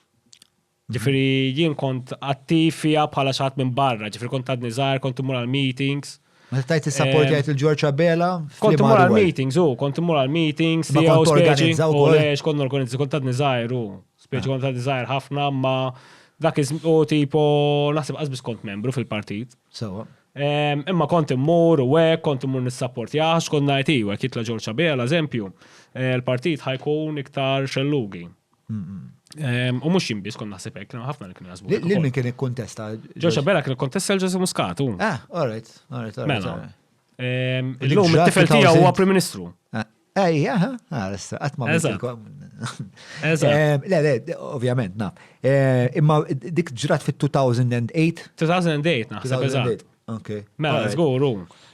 C: Ġifieri jien kont attiv fiha bħala xatt minn barra, ġifieri kont għadni żgħar, kont imur għal meetings.
A: Ma tajt is-sapportjajt il-George Abela?
C: Kont imur għal meetings, kont imur għal meetings,
A: Ma
C: tiegħu
A: kont
C: speċi,
A: organizzaw
C: u
A: ukoll?
C: lex kont organizzaw, kont għadni żgħar, speċi kont għadni żgħar ħafna, ma dak u tipo naħseb qasbis kont membru fil-partit.
A: Sewa.
C: Imma kont immur u hekk, kont immur nissapportjax, kont ngħid iwa jitla George Abela, eżempju, il-partit ħajkun iktar xellugi. U mhux jinbis kont naħseb hekk, ħafna li kienu jaħsbu.
A: Lil min kien ikkontesta?
C: George Abela kien ikkontesta l-Ġose Muscat.
A: All right.
C: Mela. Illum it-tifel tiegħu huwa Prim Ministru.
A: Ejja, għatma.
C: Eżatt.
A: Le, ovvjament, na. Imma dik ġrat fit-2008?
C: 2008 naħseb eżatt.
A: Okay.
C: Mela, żguru.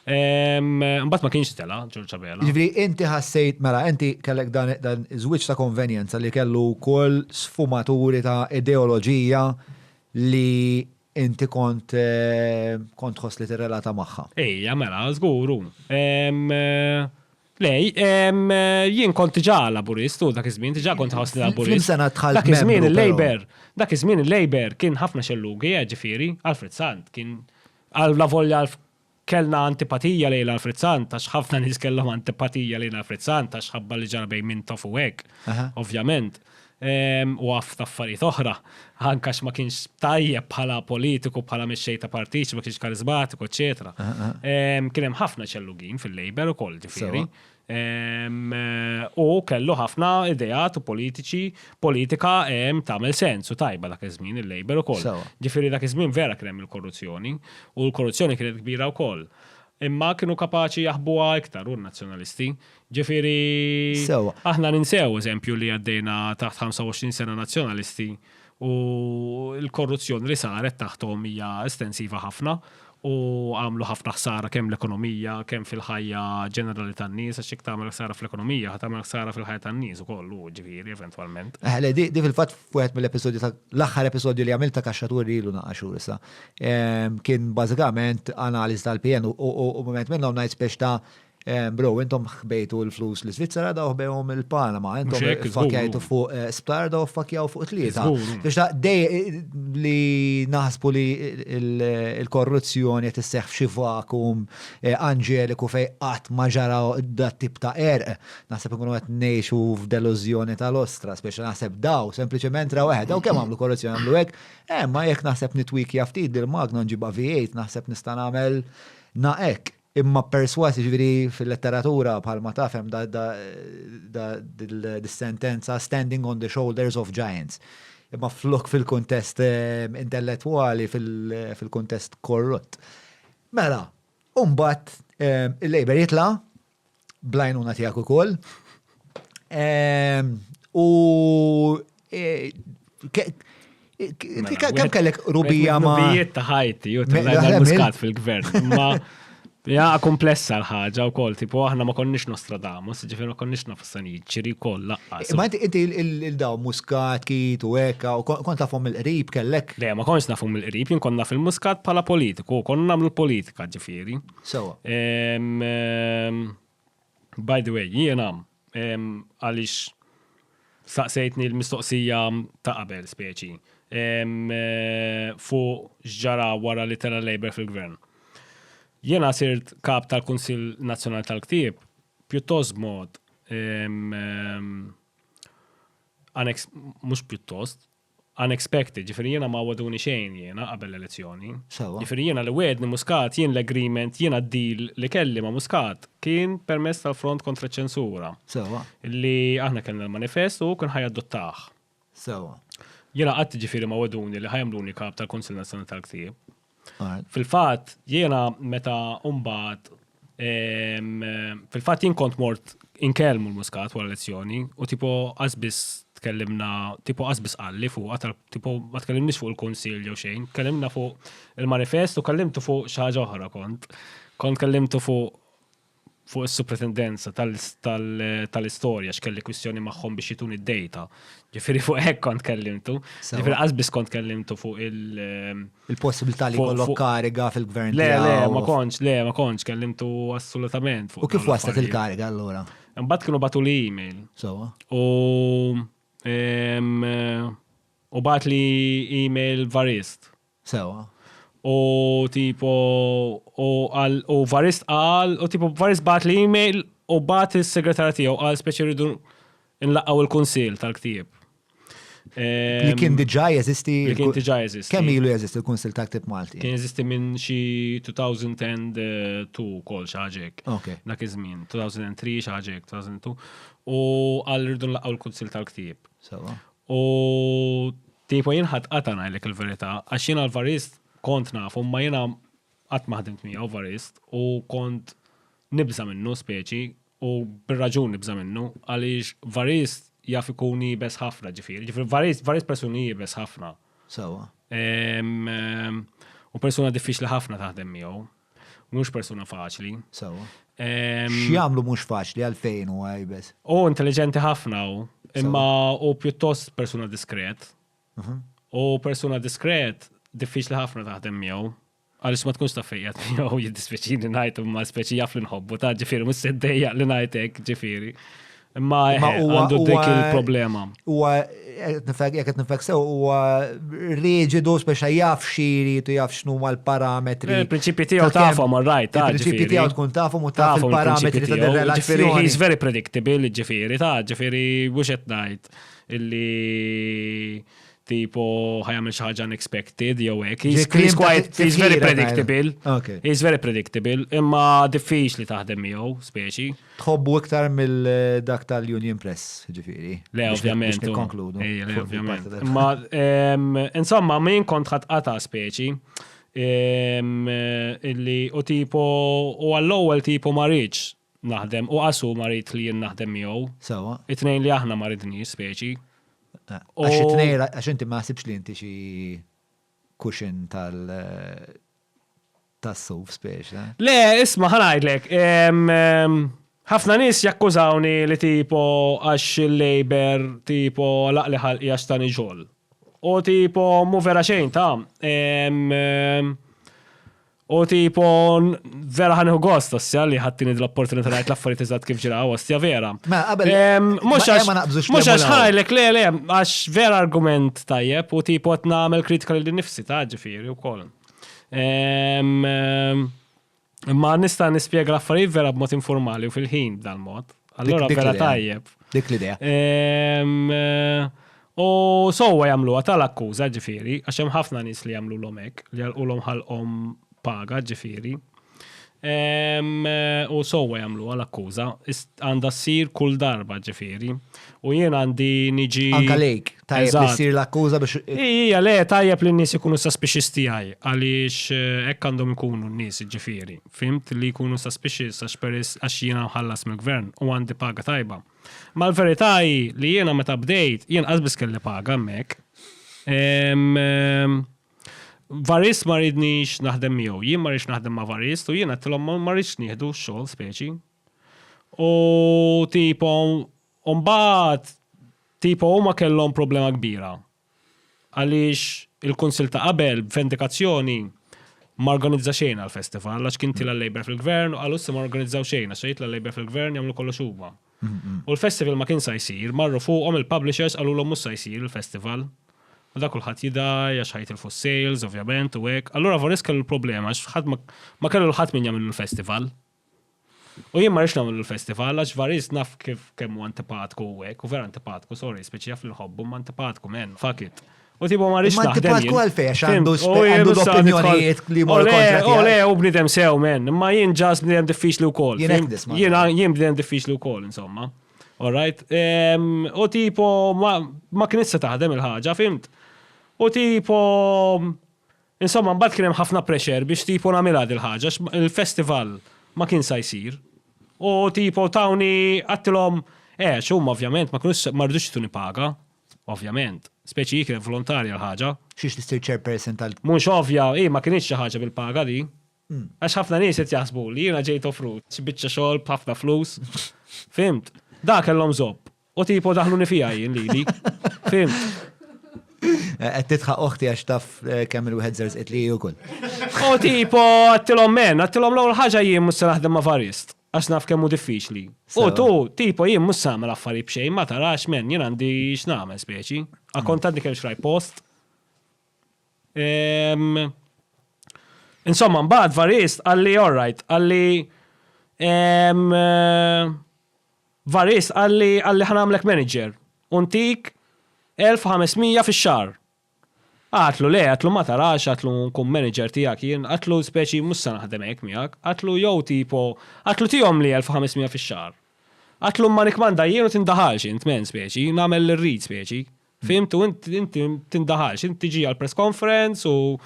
C: Mbagħad ma kienx tela George Abela.
A: Ġifri, inti ħassejt, mela, inti kellek dan iż-żwieġ ta' konvenjenza li kellu wkoll sfumaturi ta' ideoloġija li inti kont ħoss li tirrelata magħha.
C: Ejja, mela, żguru. Lej, jien kont diġà laburist u dak iż-żmien diġà kont ħossni laburist.
A: Fl-imsena tħalt
C: Dak iż-żmien
A: membru,
C: il-Labor, dak iż-żmien il-Labor kien ħafna xellugi, ġifieri, Alfred Sant kien għal volja kellna antipatija lejn Alfred Sant, għax ħafna nies kellhom antipatija lejn Alfred Sant, għax ħabba li ġarbej minn tofu hekk, ovvjament. U għaf taffariet oħra, għankax ma kienx tajjeb bħala politiku, bħala mexxej ta' partit, ma kienx karizmatiku, eccetera. Kien hemm ħafna ċellugin fil-Labor ukoll ġifieri. U kellu ħafna idejat u politika tagħmel sens u tajba dak iż-żmien il-Labor ukoll. Ġifieri dak iż-żmien vera kien hemm il-korruzzjoni u l-korruzzjoni kienet kbira wkoll. Imma kienu kapaċi jaħbuha iktar u nazzjonalisti. Ġifieri aħna ninsew eżempju li għaddejna taħt 25 sena nazzjonalisti u l-korruzzjoni li saret taħthom hija estensiva ħafna u għamlu ħafna ħsara kemm l-ekonomija, kemm fil-ħajja ġenerali tan-nies, għax jekk tagħmel ħsara fl-ekonomija, ħad tagħmel ħsara fil-ħajja tan-nies ukoll ġifieri eventwalment.
A: Di fil-fatt f'wieħed mill-episodju l-aħħar episodju li għamilta kaxxatur ilu naqaxur issa. Kien bażikament analiż tal-PN u moment minnhom ngħid spex ta' bro, intom ħbejtu l-flus li Svizzera daw ħbejhom il-Panama, intom fakjajtu fuq Splar daw fakjaw fuq tlieta. Biex ta' dej li naħsbu li il-korruzzjoni qed isseħħ f'xi vakum anġeliku fej qatt ma ġaraw dat tip ta' erq. Naħseb ikunu qed ngħixu f'delużjoni tal-ostra, speċi naħseb daw sempliċement raw daw kemm għamlu korruzzjoni għamlu hekk, ma jekk naħseb nitwikja ftit il-magna nġibha V8 naħseb nista' nagħmel naqek. Imma perswasi ġviri fil-letteratura bħalma tafhem da sentenza standing on the shoulders of giants. Imma flok fil-kontest intellettuali fil-kontest korrott. Mela, umbat il-Labor jitla, blajnuna tijak u koll, u kem kellek rubija ma...
C: Rubijiet ta' ħajti, ju tal-Muscat fil-gvern, ma... Ja, komplessa l-ħaġa u kol, tipo, aħna ma konniex Nostradamus, ġifiri ma konniex nafsaniċiri kol laqqas.
A: Ma inti il-daw muskat, kit u eka, u kont tafhom il-qrib kellek.
C: Le, ma konniex nafhom il-qrib, jien konna fil-muskat pala politiku, konna namlu politika ġifiri.
A: Sewa.
C: By the way, jiena, għalix saqsejtni l-mistoqsija ta' qabel speċi, fuq ġara wara li tela Labour fil-gvern. Jiena sirt kap tal-Kunsill Nazzjonali tal-Ktieb pjuttost mod mhux pjuttost unexpected, ġifieri jiena ma waduni xejn jiena qabel l-elezzjoni. Ġifieri jiena li wedni Muscat, jien l-agreement, jiena d-deal li kelli ma' Muscat kien permess tal-Front kontra ċ-ċensura.
A: Sewa.
C: Illi aħna kellna l-manifestu u kien ħajadottaħ.
A: Sewa.
C: Jiena qatt ġifieri ma waduni li ħajamluni kap tal-Kunsill Nazzjonali tal-Ktieb. Fil-fatt, jiena meta umbat, fil-fatt jien kont mort inkellmu l-Muscat wara elezzjoni u tipo qasbis tkellimna, tipo qasbis qalli fuq, tipo ma tkellimniex fuq il-Kunsill jew xejn, tkellimna fuq il-manifest u kellimtu fuq xi ħaġa oħra kont kellimtu fuq is-superintendenza tal-istorja x'kelli kwistjoni magħhom biex jituni d-data. Ġifieri fuq hekk kont kellimtu. Ġifieri qasbis kont kellimtu fuq
A: il-possibilità li jkollok kariga fil-gvern.
C: Le, ma kontx kellimtu assolutament fuq.
A: U kif waslet il-kariga allura?
C: Imbagħad kienu batu li email.
A: Sewa.
C: U bat li email Varist.
A: Sewa.
C: U tipo, u Varist qal, u tipo Varist bat li email u bat il-segretarja tiegħu qal speċi rridu nlaqgħu il-Kunsill tal-Ktieb.
A: Li kien diġà jeżisti.
C: Li kien diġà jeżisti.
A: Kemm ilu jeżisti il-Kunsill tal-Ktieb Malti?
C: Kien jeżisti minn xi 2002 kol xi ħaġa hekk.
A: Okay.
C: Dak iż-żmien, 2003 xi ħaġa hekk, 2002. U qal rridu nlaqgħu l-Kunsill tal-Ktieb.
A: Sewa.
C: U tipo jien ħadd qata' ngħidlek il-verità għax jiena l-Varist kont nafu, ma jena qatt maħdimt miegħu Varist u kont nibża minnu speċi u bir-raġun nibża minnu għaliex Varist jaf ikun jibes ħafna ġifieri. Ġifieri Varist persuni jibes ħafna.
A: Sewa.
C: U persuna diffiċli ħafna taħdem miegħu. Mhux persuna faċli.
A: Sewa. X'jagħmlu mhux faċli għalfejn huwa jibes?
C: U intelligenti ħafna imma u pjuttost persuna diskret. U persuna diskret diffiċli ħafna taħdem miegħu. Għaliex ma tkunx taf fejjed miegħu jiddispeċini ngħid imma speċi jaf li nħobbu ta' ġifieri mhux se ddejjaq li ngħid hekk ġifieri. Imma għandu dik il-problema.
A: Huwa jekk qed nifhek sew huwa riġidu speċa jaf x'jrid u jaf x'numa l-parametri.
C: Il-prinċipji tiegħu tafhom all-right ta' ġifieri.
A: Il-prinċipji tiegħu tkun tafhom u taf il-parametri ta' relazzjoni.
C: Ġifieri he's very predictable ġifieri ta' ġifieri mhux qed ngħid illi tipo ħajamil xi ħaġa unexpected jew hekk. He's very predictable. He's very predictable, imma diffiċli taħdem miegħu speċi.
A: Tħobbu iktar mill-dak tal-Union Press, ġifieri.
C: Le, ovvjament.
A: Nikkonkludu.
C: Le, ovvjament. Imma insomma min kont ħatqata speċi illi u tipo u għall-ewwel tipo ma rridx naħdem u qasu ma rrid li jien naħdem miegħu.
A: Sewa.
C: It-tnejn li aħna ma ridniex speċi.
A: Għax inti ma sibx li inti xi cushion tas-suf speċi.
C: Le, isma' ħanajdlek, ħafna nies jakkużawni li tipo għax il-Labor tipo laqli ħalqi għax tani ġol. U tipo mu vera xejn ta' u tipo vera ħanħu gost ossja li ħattini l-opportunità ngħid l-affarijiet eżatt kif ġraw ossja vera. Mhux għax ħajlek le għax vera argument tajjeb u tipo qed nagħmel kritika lil nifsi ta' ġifieri wkoll. Imma nista' nispjega l-affarijiet vera b'mod informali u fil-ħin b'dal-mod. Allura vera tajjeb.
A: Dik l-idea.
C: U sewwa jagħmluha tal-akkuża ġifieri għax hemm ħafna nies li jagħmluhom hekk li jalqulhom ħalqhom paga ġifieri. U sewwa jagħmlu għall-akkuża għandha ssir kull darba ġifieri. U jien għandi niġi.
A: Anka lejk, tajjeb li ssir l-akkuża biex.
C: Ija le tajjeb li n-nies ikunu suspicious tiegħi għaliex hekk għandhom ikunu n-nies ġifieri. Fimt li jkunu suspicious għax jiena nħallas mill-gvern u għandi paga tajba. Ma l-verità li jiena meta bdejt jien qasbis kelli paga hemmhekk. Varist ma ridniex naħdem miegħu, jien ma rridx naħdem ma' Varist u jien għedtilhom ma rridx nieħdu x-xogħol speċi. U tipo mbagħad tipo huma kellhom problema kbira. Għaliex il-kunsil ta' qabel b'vendikazzjoni ma organizza xejn għal-festival, għax kinti l-Labor fil-gvern u għal-ussi ma organizzaw xejn, għax jgħid l-Labor fil-gvern jagħmlu kollox huma. U l-festival ma kien sa jsir, marru fuqhom il-publishers għalulhom mhux sa jsir il-festival. U da kulħadd jidaj, għax ħajtilfu sales, ovvjament, u hekk. Allura Varist kellu l-problema, għax ħadd ma kellu l-ħadd min jagħmel il-festival. U jien ma rridx nagħmel il-festival, għax Varist naf kemm hu antipatku u hekk, u vera antipatku, sorry, speċi jaf li nħobbu ma antipatku men, fuck it. U tipo ma rridx naħdem.
A: Ma antipatku għalfej, għax għandu l-opinjonijiet li mor kontra.
C: Le, u bnidem sew men, ma jien ġas bnidem diffiċli wkoll. Jien bnidem diffiċli wkoll, insomma. All right. U tipo ma kien issa taħdem il-ħaġa, fimt? U tipo, insomma, mbagħad kien hemm ħafna pressure biex tipo nagħmilha dil ħaġa, il-festival ma kien sa jsir. U tipo tawni għattilhom, x'huma ovvjament ma rridux tuni paga, ovvjament. Speċi kien volontarja l-ħaġa.
A: Xiex tisir chairperson tal.
C: Mhux ovvja, ma kienx xi ħaġa bil-paga di. Għax ħafna nies qed jaħsbu li jiena ġejt offrut, xi biċċa xogħol b'ħafna flus. Fimt? Da kellhom żobb. U tipo daħluni fiha jien lili. Fimt?
A: Qed titħaq oħti għax taf kemm il-wieħed żerżqet li wkoll.
C: U tipo għattilhom l-ewwel ħaġa jien mhux se naħdem ma' Varist, għax naf kemm hu diffiċli. U tu, tipo jien mhux nagħmel affarijiet b'xejn, ma tarax men jien għandi x'nagħmel speċi. Akkont għandi kemm xraj post. Insomma, mbagħad Varist għalli all right, għalli Varist għalli ħanamlek manager. Untik 1500 fix-xahar. Għatlu le, għatlu ma tarax, għatlu nkun manager tiegħek jien, għatlu speċi mhux se naħdem hekk miegħek, għatlu jew tipo, għatlu tihom li 1500 fix-xahar. Għatlu ma nikmanda jien u tindaħalx int men speċi, nagħmel ir-read speċi. Fimtu inti tindaħalx, inti tiġi għal press conference u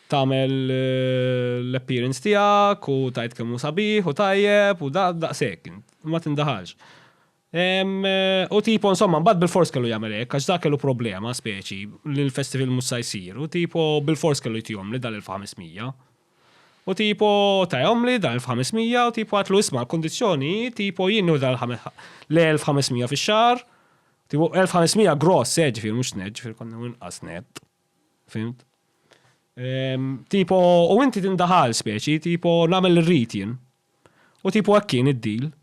C: tagħmel l-appearance tiegħek u tajt kemm hu sabiħ u tajjeb u daqshekk, ma tindaħalx. U tipo, insomma, mbagħad bil-fors kellu jagħmel hekk, għax dak kellu problema speċi li l-festival mhux se jsir, u tipo bil-fors kellu jtihom li dal-1500. U tipo tajhom li dal-1500 u tipo għatlu isma' l-kondizzjoni, tipo jien nieħu l-1500 fix-xahar, tipo 1500 gross, ġifier mhux net, ġifier konna inqas net. Fimt? Tipo, u inti tindaħal speċi, tipo nagħmel ir-rit jien. U tipo hekk kien id-deal.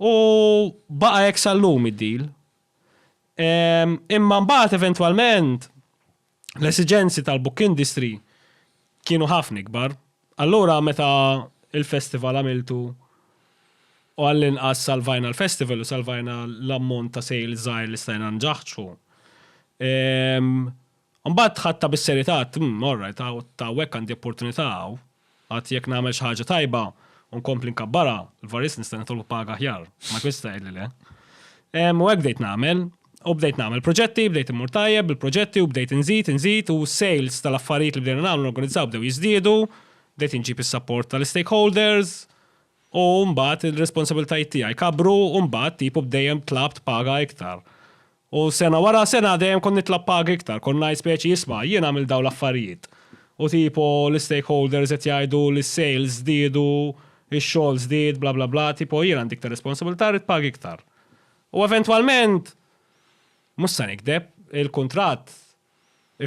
C: U baqa hekk sal-lum id-deal. Imma mbagħad eventwalment l-esiġenzi tal-book industry kienu ħafna kbar. Allura meta il-festival għamiltu u għall-inqas salvajna l-festival u salvajna l-ammont ta' sales żgħir li stajna nġaħġu. Mbagħad ħadta bis-serjetà, alright, ta' hekk għandi opportunità għad jekk nagħmel xi ħaġa tajba unkompli nkabbara, l-Varist nista' nitolbu paga aħjar, ma kwista jgħidli le. U hekk bdejt nagħmel, u bdejt nagħmel proġetti, bdejt immur tajjeb bil-proġetti u bdejt inżid u sales tal-affarijiet li bdejna nagħmlu organizzaw bdew jiżdiedu, bdejt inġib is-support tal-stakeholders u mbagħad il-responsabbiltajiet tiegħi kabru u mbagħad tipo bdejjem tlabt paga iktar. U sena wara sena dejjem kont nitlab paga iktar, kont ngħid speċi jisma' jien għamil dawn l-affarijiet. U tipo l-stakeholders qed jgħidu li s-sales żdiedu, ix-xogħol żdied, bla bla bla, tipo jien għandi iktar responsabilità rid pagi iktar. U eventwalment mhux se nikdeb, il-kuntratt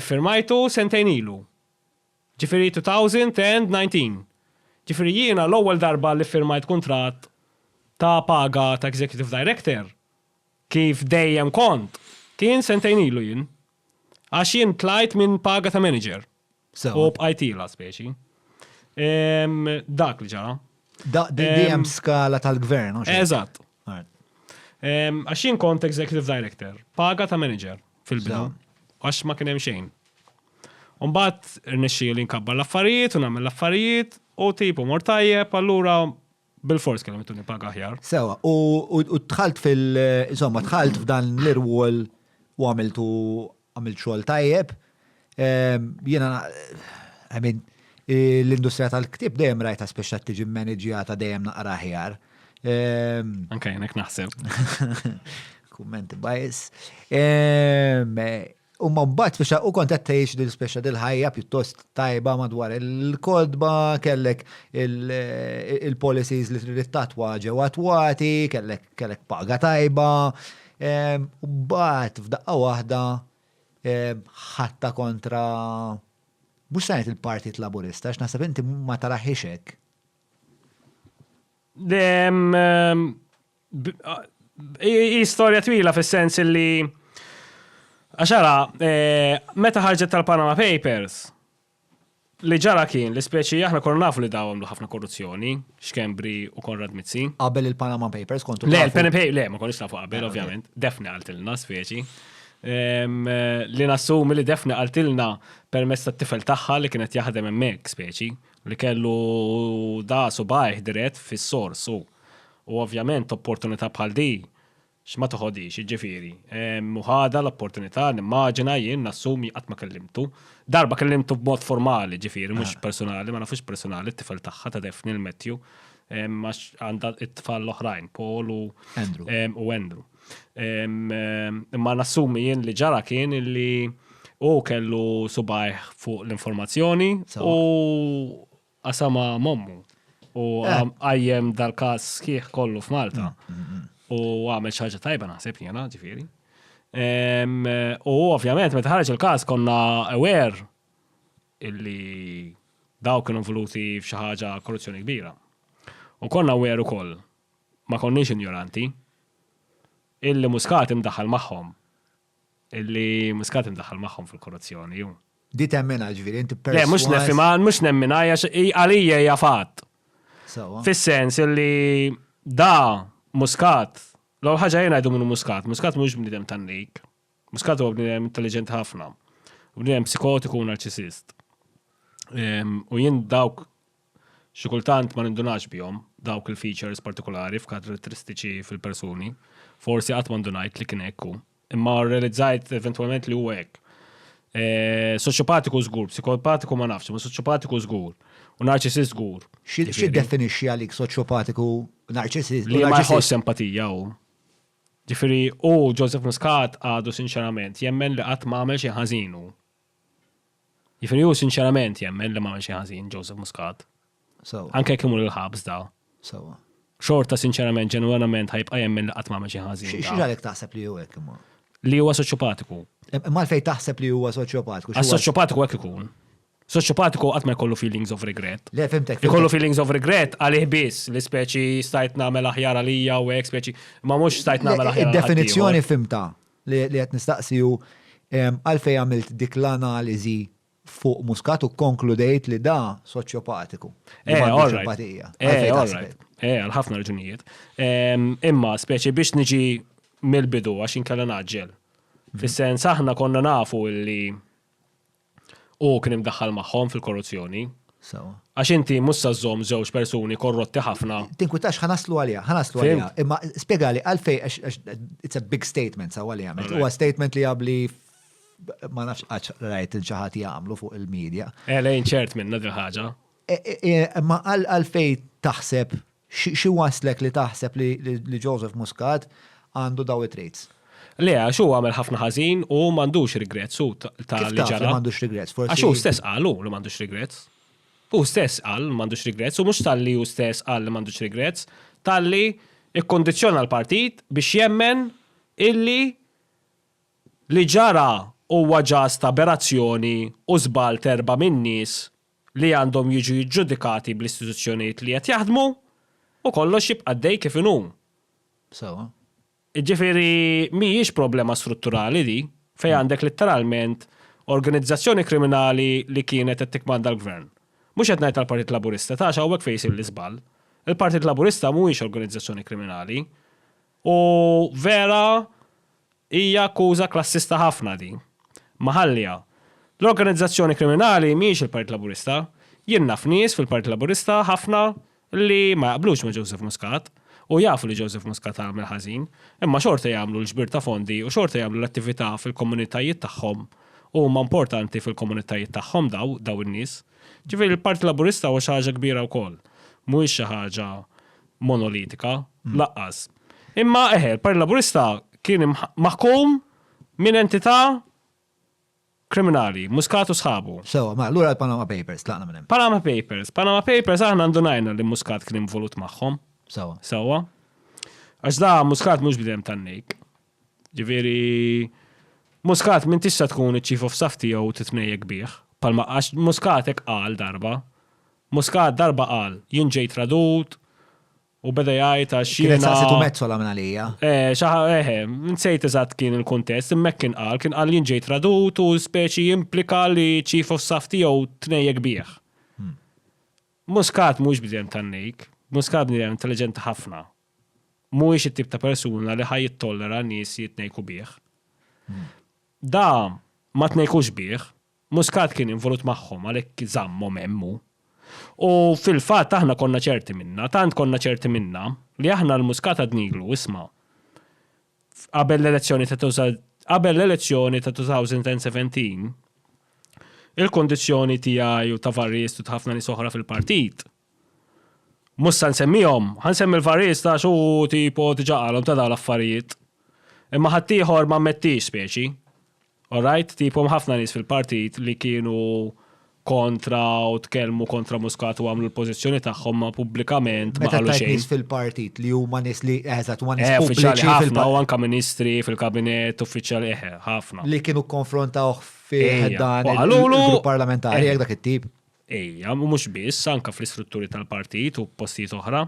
C: iffirmajtu sentejn ilu. Ġifieri 2019. Ġifieri jiena l-ewwel darba li firmajt kuntratt ta' paga ta' executive director kif dejjem kont kien sentejn ilu jien. Għax jien tlajt minn paga ta' manager. U b'IT la speċi. Dak li ġara.
A: Dejjem skala tal-gvern,
C: eżatt. Għax jien kont executive director, paga ta' manager fil-bidu, għax ma kien hemm xejn. Mbagħad irnexxieli nkabbar l-affarijiet u nagħmel l-affarijiet u tipo mor tajjeb, allura bil-fors kellhom ituni paga aħjar.
A: Sewa, u dħalt dħalt f'dan l-irwol u għamilt xogħol tajjeb. Jiena, l-industrija tal-ktib dejjem rajta speċa tiġi manaġjata dejjem naqra aħjar.
C: Anke jenek naħseb.
A: Kummenti bajs. U mbagħad biex u kont qed tgħix dil-speċa dil-ħajja pjuttost tajba madwar il-kodba, kellek il-policies li trid tatwa ġew attwati, kellek paga tajba, u mbagħad f'daqqa waħda ħatta kontra mhux sajt il-Partit Laburista, x'naħseb inti ma taraħiex hekk.
C: Istorja twila fis-sens li għaxara, meta ħarġet tal-Panama Papers, li ġara kien, li speċi aħna konna nafu li daw għamlu ħafna korruzzjoni, Xkembri u Konrad Mizzi.
A: Qabel il-Panama Papers kontu.
C: Le, le, ma konniex nafu qabel, ovvjament, defni għaltilna speċi. Li nassumi li defni għaltilna permezz tat-tifel tagħha li kienet jaħdem hemmhekk speċi, li kellu da subajh dirett fis-sors u ovvjament opportunità bħal di x'ma toħodix, ġifieri. Muħada l-opportunità nimmaġina jien nassumi qatt ma kellimtu. Darba kellimtu b'mod formali, ġifieri, mhux personali, ma nafux personali, t-tifel tagħha ta' defni l-Matthew, għax għandha t-tfal l-oħrajn, Paul u Andrew. Imma nassumi jien li ġara kien li u kellu subajh fuq l-informazzjoni u qasama mommu u għajjem dal-każ sħiħ kollu f'Malta. U għamel xaġa tajba naħseb jena, ġifieri. U ovvjament meta ħareġ il-każ konna aware illi daw kienu involuti f'xi ħaġa korruzzjoni kbira. U konna aware ukoll, ma konniex ignoranti, illi Muscat imdaħħal magħhom. Fil-korruzzjoni.
A: Di temmina ġifieri inti
C: Le, mhux nemmina għalija hija fatt. Fis-sens illi da Muscat, l-għu ħagġa jena għajdu minnu Muscat mhux bnidem tannik. Muscat huwa bnidem intelligent ħafna. Bnidem psikotiku u narċisist. U jien dawk xikultant ma nindunax bihom, dawk il-features partikolari f'karatteristiċi fil-persuni. Forsi qatt ma ndunajt li kien hekk. Imma realizzajt eventualment li huwa hekk. Soċjopatiku żgur, psikopatiku ma nafx, ma soċjopatiku żgur. U narċisist żgur.
A: Xi definixxi għalik soċjopatiku narċisist?
C: Li ma jħoss empatija u. Ġifieri u Joseph Muscat għadu sinċerament jemmen li qatt m'għamel xi ħażin hu. Ġifieri hu sinċerament jemmen li m'għamel xi ħażin Joseph Muscat. Anke kemm hu l-ħabs da. Xorta sinċerament ġenwanament ħajbqa' jemmen li qatt m'għamel xi ħażin.
A: Xi għalek taħseb li hu hekk imma?
C: Li huwa soċjopatiku.
A: Mal fejn taħseb li huwa soċjopatiku?
C: Għas-soċjopatiku hekk ikun. Soċjopatiku qatt ma jkollu feelings of regret.
A: Le, fimtek.
C: Jkollu feelings of regret għalih biss li speċi stajt nagħmel aħjar għalija u hekk speċi ma mhux stajt nagħmel aħjar.
A: Id-definizzjoni fimta li qed nistaqsiju għalfejn għamilt dik l-analiżi fuq Muscat u konkludejt li da soċjopatiku.
C: Għal ħafna raġunijiet. Imma speċi biex niġi mill-bidu għax inkella naġġel. Fis-sens aħna konna nafu li u kien imdaħħal magħhom fil-korruzzjoni. Għax inti mussa żomm żewġ persuni korrotti ħafna.
A: Tinkwitax ħanaslu għalija. Imma spjegali għalfej it's a big statement saw għalija. Huwa statement li għabli ma nafx għax rajt il-ġaħat jagħmlu fuq il-medja.
C: Lejn ċert minna dil ħaġa.
A: Imma għalfej taħseb xi waslek li taħseb li Joseph Muscat għandu daw it-traits.
C: Le, għaxu għamel ħafna ħażin u m'għandux regrets ta' li ġara.
A: M'għandux regrets.
C: Għaxu stess qalu li m'għandux regrets. U stess qal m'għandux regrets u mhux tal-li u stess qal li m'għandux regrets, tal-li ikkondizzjona l-partit biex jemmen illi li ġara huwa ġast aberrazzjoni u żball terba' min-nies li għandhom jiġu jiġġudikati bl-istituzzjonijiet li qed jaħdmu u kollox jibqa' dej kif inhu. Ġifieri mhijiex problema strutturali di, fejn għandek letteralment organizzazzjoni kriminali li kienet qed tikmanda l-gvern. Mhux qed ngħid tal-Partit Laburista ta' hawnhekk fejn isir l-iżball. Il-Partit Laburista mhuwiex organizzazzjoni kriminali u vera hija akkuża klassista ħafna di. Maħallija. L-organizzazzjoni kriminali mhijiex il-Partit Laburista. Jien naf nies fil-Partit Laburista ħafna li ma jaqblux ma' Joseph Muscat. U jafu li Joseph Muscat għamel ħażin, imma xorta jagħmlu l-ġbir ta' fondi u xorta jagħmlu l-attività fil-komunitajiet tagħhom u huma importanti fil-komunitajiet tagħhom daw in-nies. Ġifieri il-Partit Laburista huwa xi ħaġa kbira wkoll. Mhuwiex xi ħaġa monolitika, laqqas. Imma il-Partit Laburista kien maħkum minn entità kriminali, Muscat u sħabu.
A: So, ma l-ura l-Panama Papers, tlaqna minnem.
C: Panama Papers aħna ndunajna li Muscat kien involut magħhom.
A: So,
C: Sawa. Għax da Muscat mhux bidem tan-nejk. Ġifieri Muscat min tista' tkun iċ-chief of staff tiegħu titnejjek bih. Palma għax Muscat hekk qal darba. Muscat darba qal jien ġej tradut u beda jgħid għax
A: kienet
C: jiena.
A: saqsitu mezzola minn għalija.
C: Nsejt eżatt kien il-kuntest, immek kien qal jien ġej tradut u speċi implika li chief of staff tiegħu tnejjek bih. Muscat mhux bidem tan-nejk, Muscat bidem intelligenti ħafna. Mhuwiex it-tip ta' persuna li ħaj jittollera nies jitnejku bih. Da ma tnejkux bih, Muscat kien involut magħhom għalhekk żammhom hemmu. U fil-fatt aħna konna ċerti minna, tant konna ċerti minna li aħna l-Muscat għadnilu isma' qabel l-elezzjoni ta' 2017 il-kondizzjoni tiegħi u ta' varjist u ta' ħafna nies oħra fil-partit. Mussa nsemmihom, ħansemmi l-varjist ta' xu tipo tiġaqalhom ta' dawn l-affarijiet. Imma ħaddieħor ma mettix speċi. Alright, tipo ħafna nies fil-partit li kienu kontra u tkellmu kontra Muscat u għamlu l-pożizzjoni tagħhom ma pubblikament ma
A: Meta
C: qalu
A: tajt
C: xejn.
A: nis fil-partit li huma nis li eżat huma nis
C: Uffiċjali
A: pubbliċi
C: ħafna u anka ministri fil-kabinet uffiċjali ħafna.
A: li kienu konfrontaw fi
C: Ejja.
A: dan
C: U għalulu-
A: il-grupp parlamentari jek dak it-tip.
C: Ejja, u mhux biss anka fl-istrutturi tal-partit u postijiet oħra.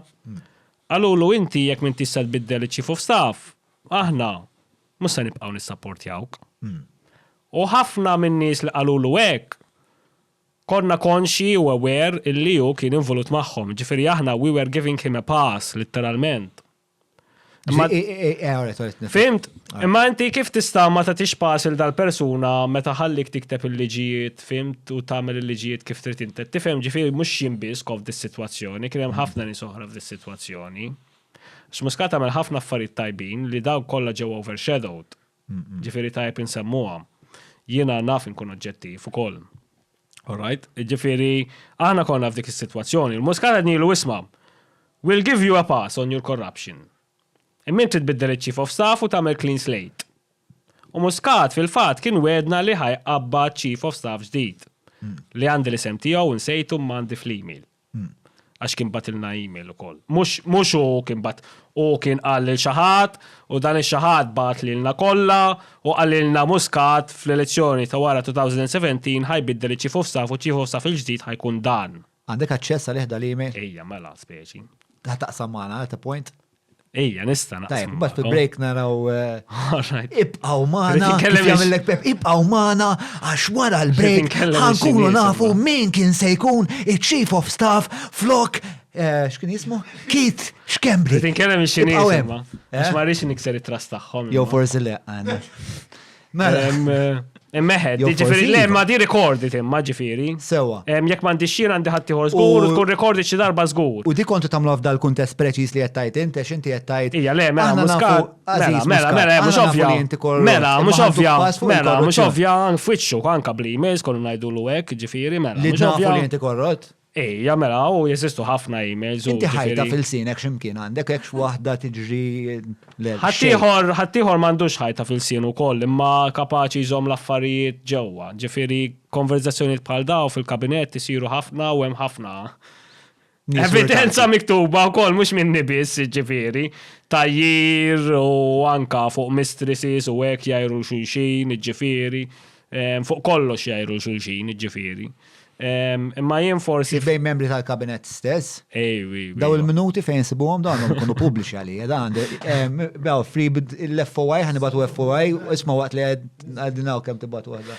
C: Għalulu inti jekk min tista' tbiddel iċ-chief of staff, aħna mhux se nibqgħu nissapportjawk. U ħafna minn nies li qalulu hekk konna konxi u aware illi hu kien involut magħhom. Ġifieri aħna we were giving him a pass, literalment. Fimt? Imma inti kif tista' ma tagħtix pass il dal-persuna meta ħallik tikteb il-liġijiet, fimt, u tagħmel il-liġijiet kif trid inti. Tifhem ġifieri mhux jinbiss f'dis sitwazzjoni, kien hemm ħafna nies oħra f'dis sitwazzjoni. X'Muscat tagħmel ħafna affarijiet tajbin li dawn kollha ġew overshadowed. Ġifieri tajb insemmuha. Jiena naf inkun oġġettiv ukoll. Alright? Ġifieri aħna konna f'dik is-sitwazzjoni. Il-Muscat għadnilu isma' we'll give you a pass on your corruption. Immin titbiddel iċ-chief of staff u tagħmel clean slate. U Muscat fil-fatt kien wedna li ħajqabba chief of staff ġdid. Li għandi l-isem tiegħu nsejtu m'għandi fl-email. Għax kien batilna email ukoll. Mhux u kien kien qal lil xi ħadd u dan ix-xi bat lilna kollha u qalilna Muscat fl-elezzjoni ta' wara 2017 ħajbiddel iċ-chief of staff u chief of staff il-ġdid ħajkun dan.
A: Għandek aċċess għalih dal-email?
C: Ejja mela speċi.
A: Taqsam magħna ta' point?
C: Ejja nista' naqsam.
A: Tajb, bat fil-break naraw
C: Alright.
A: ibqaw maħna,
C: Rrid
A: kif jagħmellek Pep, ibqaw maħna, għax wara l-break
C: Rrid
A: ħankunu
C: inkellem
A: nafu
C: ix-xinies,
A: min kien se jkun il-Chief of Staff flok, x'kien jismu? Keith Schembri.
C: Tinkellem ix-Xinies
A: Ibqaw hemm.
C: imma. Għax ma rridx nikser it-trast tagħhom.
A: Jew forsi le għandna. Mela,
C: Immeħed,
A: Jew
C: ġifieri
A: forsi
C: le
A: iva.
C: ma di recordit imma ġifieri.
A: sewa.
C: Jekk m'għandix xien għandi ħadd ieħor żgur u tkun recordit xi darba żgur.
A: U di kontu tamlu f'dal kuntest preċis li jettajt inti, xinti jettajt.
C: Ija, le, mela,
A: Aħna nafu,
C: Muscat,
A: Aziz
C: mela,
A: Muscat,
C: mux
A: aħna nafu
C: ovvja.
A: li inti korrott,
C: Mela,
A: imma
C: mux
A: ħantuk
C: ovvja,
A: pass fuq
C: mela, mux
A: il-korruzzjoni.
C: ovvja, fwitxu, anka bl-emails konu najdu l-wek, ġifiri, mela,
A: Li
C: mux
A: nafu
C: ovvja.
A: li inti korrot.
C: Ejja, mela, u jesistu ħafna emails. u
A: Inti ħajta
C: ġifieri-
A: fil-sinek ximkien għandek ekx waħda tiġri
C: ħaddieħor m'għandux ħajta fil-sin ukoll, imma kapaċi jżomm l-affarijiet ġewwa. Ġifieri konverzazzjonijiet bħal daw fil-kabinet isiru ħafna u hemm ħafna evidenza miktuba wkoll mhux minni biss, ġifieri. Tajjir u anka fuq mistresses u hekk jajru xulxin, ġifieri. Fuq kollox jajru xulxin, ġifieri. Imma jien forsi
A: bejn membri tal-kabinet stess.
C: Ejwi.
A: Daw il-minuti fejn sibuhom dawn ma jkunu pubbliċi għalija. Dan bew free l-FOI ħanibatu FOI isma' waqt li għadinaw kemm tibatu waħda.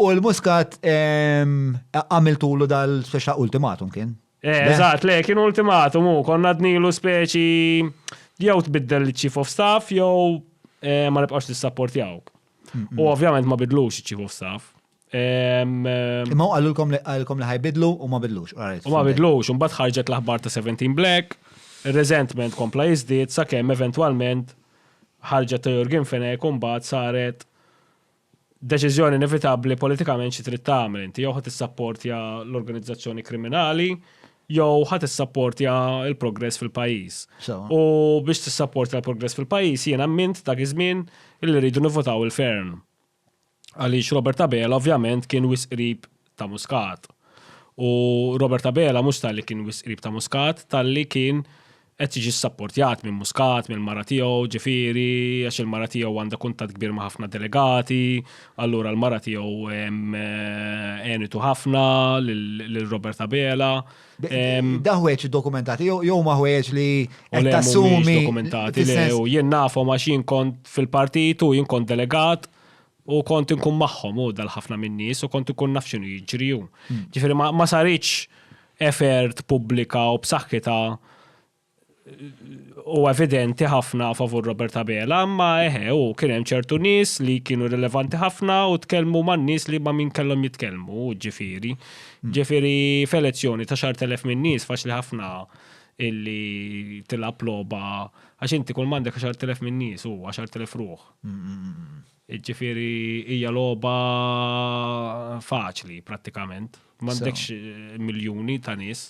A: U l-Muscat għamiltulu dal-speċa ultimatum kien.
C: Eżatt, le, kien ultimatum u konna dnilu speċi jew tbiddel il-Chief of Staff jew ma nibqax tissapportjawk. U ovvjament ma bidlux il-Chief of Staff.
A: Imma għallulkom li ħajbidlu u ma bidlux.
C: U ma bidlux, un ħarġet l-aħbar ta' 17 Black, il-resentment kompla jizdit sakemm eventualment ħarġet ta' Jurgen Fenek un saret deċiżjoni inevitabli politikament xi trid tagħmel inti jew ħadd issapportja l-organizzazzjoni kriminali jew ħadd issapportja l-progress fil-pajjiż. U biex tissapportja l-progress fil-pajjiż jiena mint dak iż-żmien illi rridu nivvotaw il-Fern. Għaliex Robert Abela ovvjament kien wisqrib ta' Muscat. U Robert Abela mhux tal-li kien wisqrib ta' Muscat, tal-li kien qed jiġi sapportjat minn Muscat, minn mara tiegħu, ġifieri, għax il-mara tiegħu għandha kuntatt kbir ma' ħafna delegati, allura l-mara tiegħu għenitu ħafna lil Robert Abela.
A: Da ħweġ dokumentati, jew ma ħweġ li
C: U le
A: tassumi
C: mhumiex dokumentati le u jien nafhom għax jien kont fil-partit u jien kont delegat u kont inkun magħhom u dal-ħafna min nies u kont ikun naf x'inhu jiġri hu. Ġifieri ma saritx effort pubblika u b'saħħitha u evidenti ħafna favur Robert Abela, ma u kien hemm ċertu nies li kienu rilevanti ħafna u tkellmu man nies li ma min kellhom jitkellmu, ġifieri. Ġifieri f'elezzjoni ta' 10,000 min nies faċli ħafna illi tilab logħba għax inti kull m'għandek 10,000 min nies u 10,000 ruħ. Ġifieri hija logħba faċli prattikament. M'għandekx miljuni ta' nies.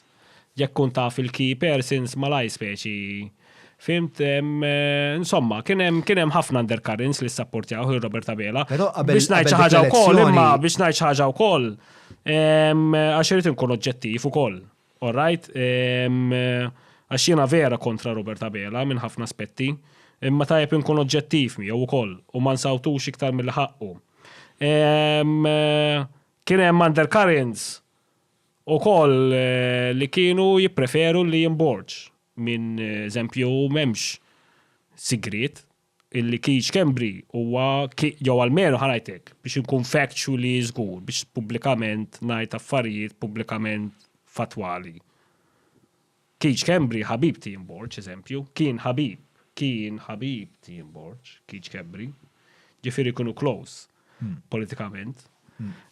C: Jekk kun taf il-key persons malaj speċi. Fimt, insomma, kien hemm ħafna undercurrents li sapportjaw il-Robert Abela. Biex ngħid xi ħaġa wkoll, imma biex ngħid xi ħaġa wkoll, għax irid inkun oġġettiv ukoll. All right? Għax jiena vera kontra Robert Abela minn ħafna aspetti, imma tajjeb inkun oġġettiv miegħu wkoll u ma nsawtux iktar mill-ħaqqu. Kien hemm undercurrents u koll li kienu jippreferu li jimborġ minn eżempju memx sigrit illi Keith Kembri huwa jew almenu ħanajtek biex inkun factually żgur biex pubblikament ngħid affarijiet pubblikament fatwali. Keith Kembri ħabib ti jimborġ eżempju, kien ħabib ti jimborġ, Keith Kembri, ġifieri kienu close politikament.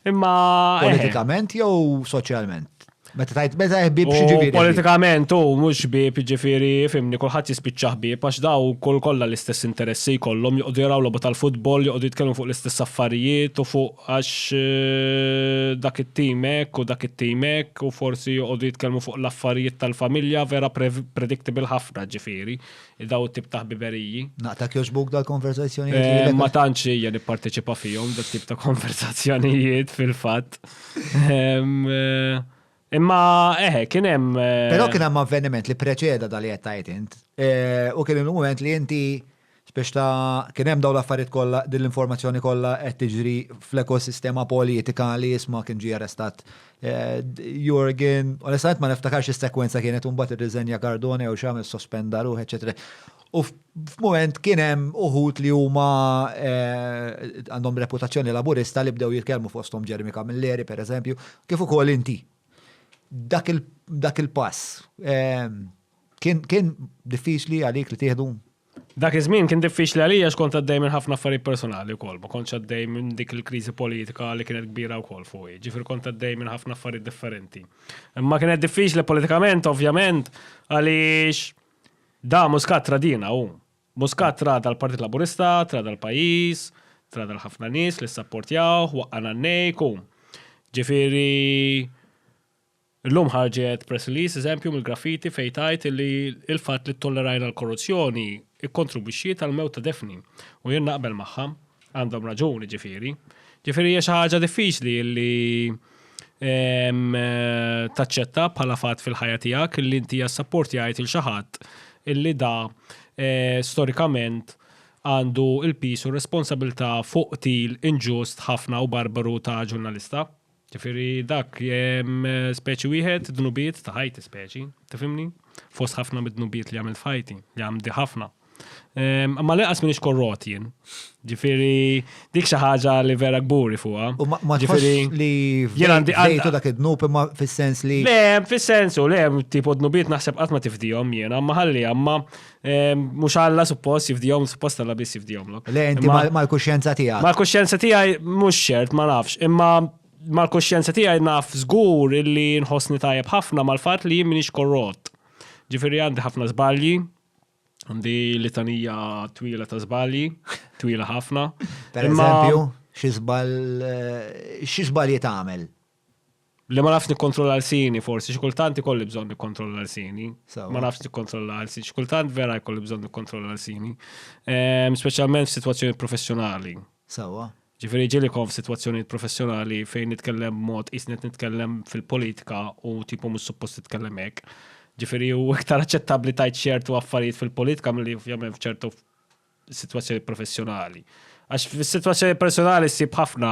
C: Imma
A: politikament jew soċjalment? Meta ħbib xi ġifieri.
C: Politikament mhux ħbieb jiġifieri fimni kulħadd jispiċċa ħbieb għax daw kollha l-istess interessi jkollhom joqogħdu jaraw logħba tal-futbol, joqogħdu jitkellmu fuq l-istess affarijiet u fuq għax dak it-tim hekk u dak it-tim hekk u forsi joqogħdu jitkellmu fuq l-affarijiet tal-familja vera predictable ħafna ġifieri. Daw it-tip ta' ħbiberiji.
A: Naqtak jogħġbok dal-konversazzjonijiet?
C: Ma tantx hija nipparteċipa fihom dat-tip ta' konversazzjonijiet fil-fatt. Imma kien hemm.
A: Però kien hemm avveniment li preċeda dal qed tajt int. U kien il-mument li inti biex kien hemm dawn l-affarijiet kollha din l-informazzjoni kollha qed tiġri fl-ekosistema politika li jisma' kien ġie arrestat Jurgen, onestament ma niftakarx is-sekwenza kienet imbagħad irriżenja Cardone jew x'għamel sospenda ruħ, eċetera. U f'mument kien hemm uħud li huma għandhom reputazzjoni laburista li bdew jitkellmu fosthom Jeremy Camilleri pereżempju, kif ukoll inti. Dak il-pass kien diffiċli għalik li tieħdu?
C: Dak iż-żmien kien diffiċli għalija x'kont għaddej minn ħafna affarijiet personali wkoll, ma kontx għaddej minn dik il-kriżi politika li kienet kbira wkoll fuq. Ġifier kont għaddej minn ħafna affarijiet differenti. Imma kienet diffiċli politikament ovvjament għaliex da Muscat tradina hu. Muscat trada l-Partit Laburista, trada l-pajjiż, trada l-ħafna nies li sapportjaw, waqqana n-nejk u. Ġifieri illum ħarġet press release eżempju mill-graffiti fejn tajt li il-fatt li tollerajna l-korruzzjoni ikkontribwixxiet għal mewt ta' Defni. U jien naqbel magħha, għandhom raġuni ġifieri. Ġifieri hija xi ħaġa diffiċli li taċċetta bħala fatt fil-ħajja tiegħek illi inti sapportjajt il xi ħadd illi da storikament għandu il-pis u responsabilità fuq til inġust ħafna u barbaru ta' ġurnalista. Ġifieri dak speċi wieħed dnubiet ta' ħajti speċi, tifhimni? Fost ħafna mid-dnubiet li għamilt fajti, li għamdi ħafna. Ma leqas minix korrot jien. Ġifieri dik xi ħaġa li vera gburi fuqha.
A: U ma ġifieri li fejtu dak id-dnub imma fis-sens li.
C: Le, fis-sensu, le, tipo dnubiet naħseb qatt ma tifdihom jiena, ma ħalli imma mhux Alla suppost jifdihom, suppost Alla biss jifdihomlok.
A: Le inti mal-kuxjenza tiegħek.
C: Mal-kuxjenza tiegħi mhux xert, ma nafx, imma mal-kuxjenza tiegħi naf żgur illi nħossni tajjeb ħafna mal-fatt li jien m'iniex korrott. Ġifieri għandi ħafna żbalji, għandi litanija twila ta' żbalji, twila ħafna.
A: Per eżempju, xi żbalji tagħmel?
C: Li ma nafx nikkontrolla l-sini forsi, xi kultant ikolli bżonn nikkontrolla l-sini. Ma nafx nikkontrolla l-sini, xi kultant vera jkolli bżonn nikkontrolla l-sini. Speċjalment f'sitwazzjoni professjonali.
A: Sewwa.
C: Ġifieri ġieli kon f'sitwazzjonijiet professjonali fejn nitkellem mod isnet nitkellem fil-politika u tipo mhux suppost titkellem hekk. Ġifieri hu iktar aċċettabbli tajt ċertu affarijiet fil-politika milli ovvjament f'ċertu sitwazzjoni professjonali. Għax fis-sitwazzjoni personali ssib ħafna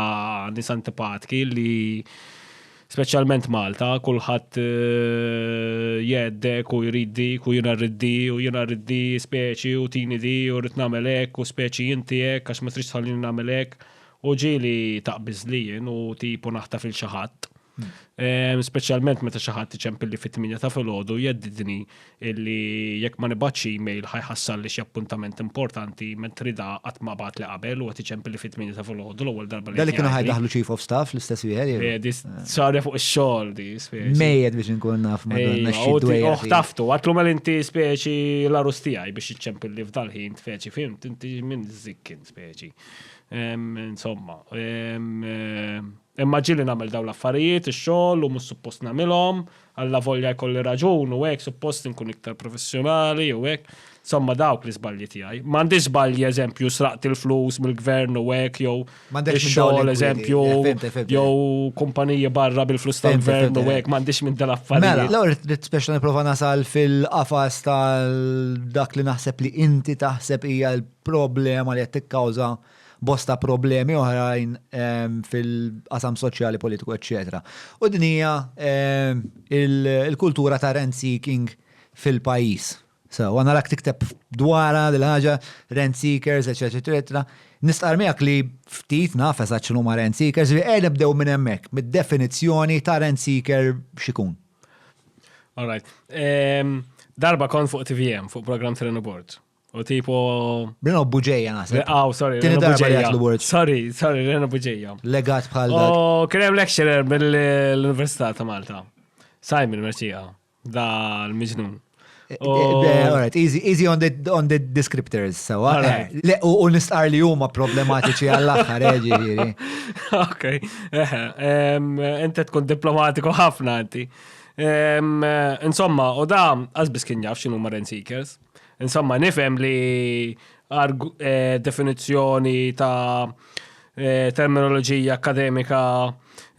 C: nies antipatiki li speċjalment Malta, kulħadd jeddek u jriddi, u jiena rriddi speċi u tini di u rrid nagħmel hekk u speċi inti hekk għax ma tridx tħallini nagħmel hekk. U ġieli taqbiż li jien u tipo naħtaf il xi ħadd. Speċjalment meta xi ħadd iċempilli fit-8 ta' filgħodu jeddidni illi jekk ma nibgħatx email ħajħassalli xi appuntament importanti ment rida qatt ma bagħat li qabel u qed iċempilli fit-8 ta' filgħodu l-ewwel darba li.
A: Dali kienu ħajdaħlu chief of staff l-istess wieħed.
C: Sarja fuq ix-xogħol di speċi.
A: Mejjed biex inkun naf madonna xi
C: taftu, għatlu mal inti speċi l-arus tiegħi biex iċċempilli f'dal-ħin speċi fimt inti minn żikkin speċi. Insomma, imma ġili nagħmel dawn l-affarijiet, ix-xogħol u mhux suppost nagħmilhom, alla volja jkolli raġun u hekk suppost inkun iktar professjonali u hekk. Insomma dawk li żbalji tiegħi. M'għandix żbalji eżempju sraqt il-flus mill-gvern u hekk jew ix-xogħol eżempju jew kumpaniji barra bil-flus tal-gvern u hekk m'għandix minn dal-affarijiet.
A: Mela, l-ewwel speċjali nipprova nasal fil-qafas tal-dak li naħseb li inti taħseb hija l-problema li qed tikkawża bosta problemi oħrajn fil-qasam soċjali, politiku, eccetera. U din hija il-kultura ta' rent seeking fil-pajjiż. So, għana rak tikteb dwara dil-ħaġa, rent seekers, eccetera. Nistqar miegħek li ftit naf eżatt x'inhu ma' rent seekers, li nibdew minn hemmhekk, mid-definizzjoni ta' rent seeker x'ikun.
C: All right. Darba kon fuq TVM, fuq program Trenu Board. U tipo...
A: Reno Buġeja nasib.
C: Sorry,
A: Tini
C: Reno
A: darba li
C: Buġeja.
A: għatlu word.
C: Sorry, Reno Buġeja.
A: Legat bħal dak.
C: Kien hemm lecturer mill-Università ta' Malta. Simon Merċija, da l-Miġnun.
A: All right, easy on the descriptors. So, u nistqar li huma problematiċi għall-aħħar, ġifieri.
C: Ok, inti tkun diplomatiku ħafna inti. Insomma, u da għazbis kien jaf x'inhu ma' rent seekers. Insomma, nifhem li definizzjoni ta' terminoloġija akademika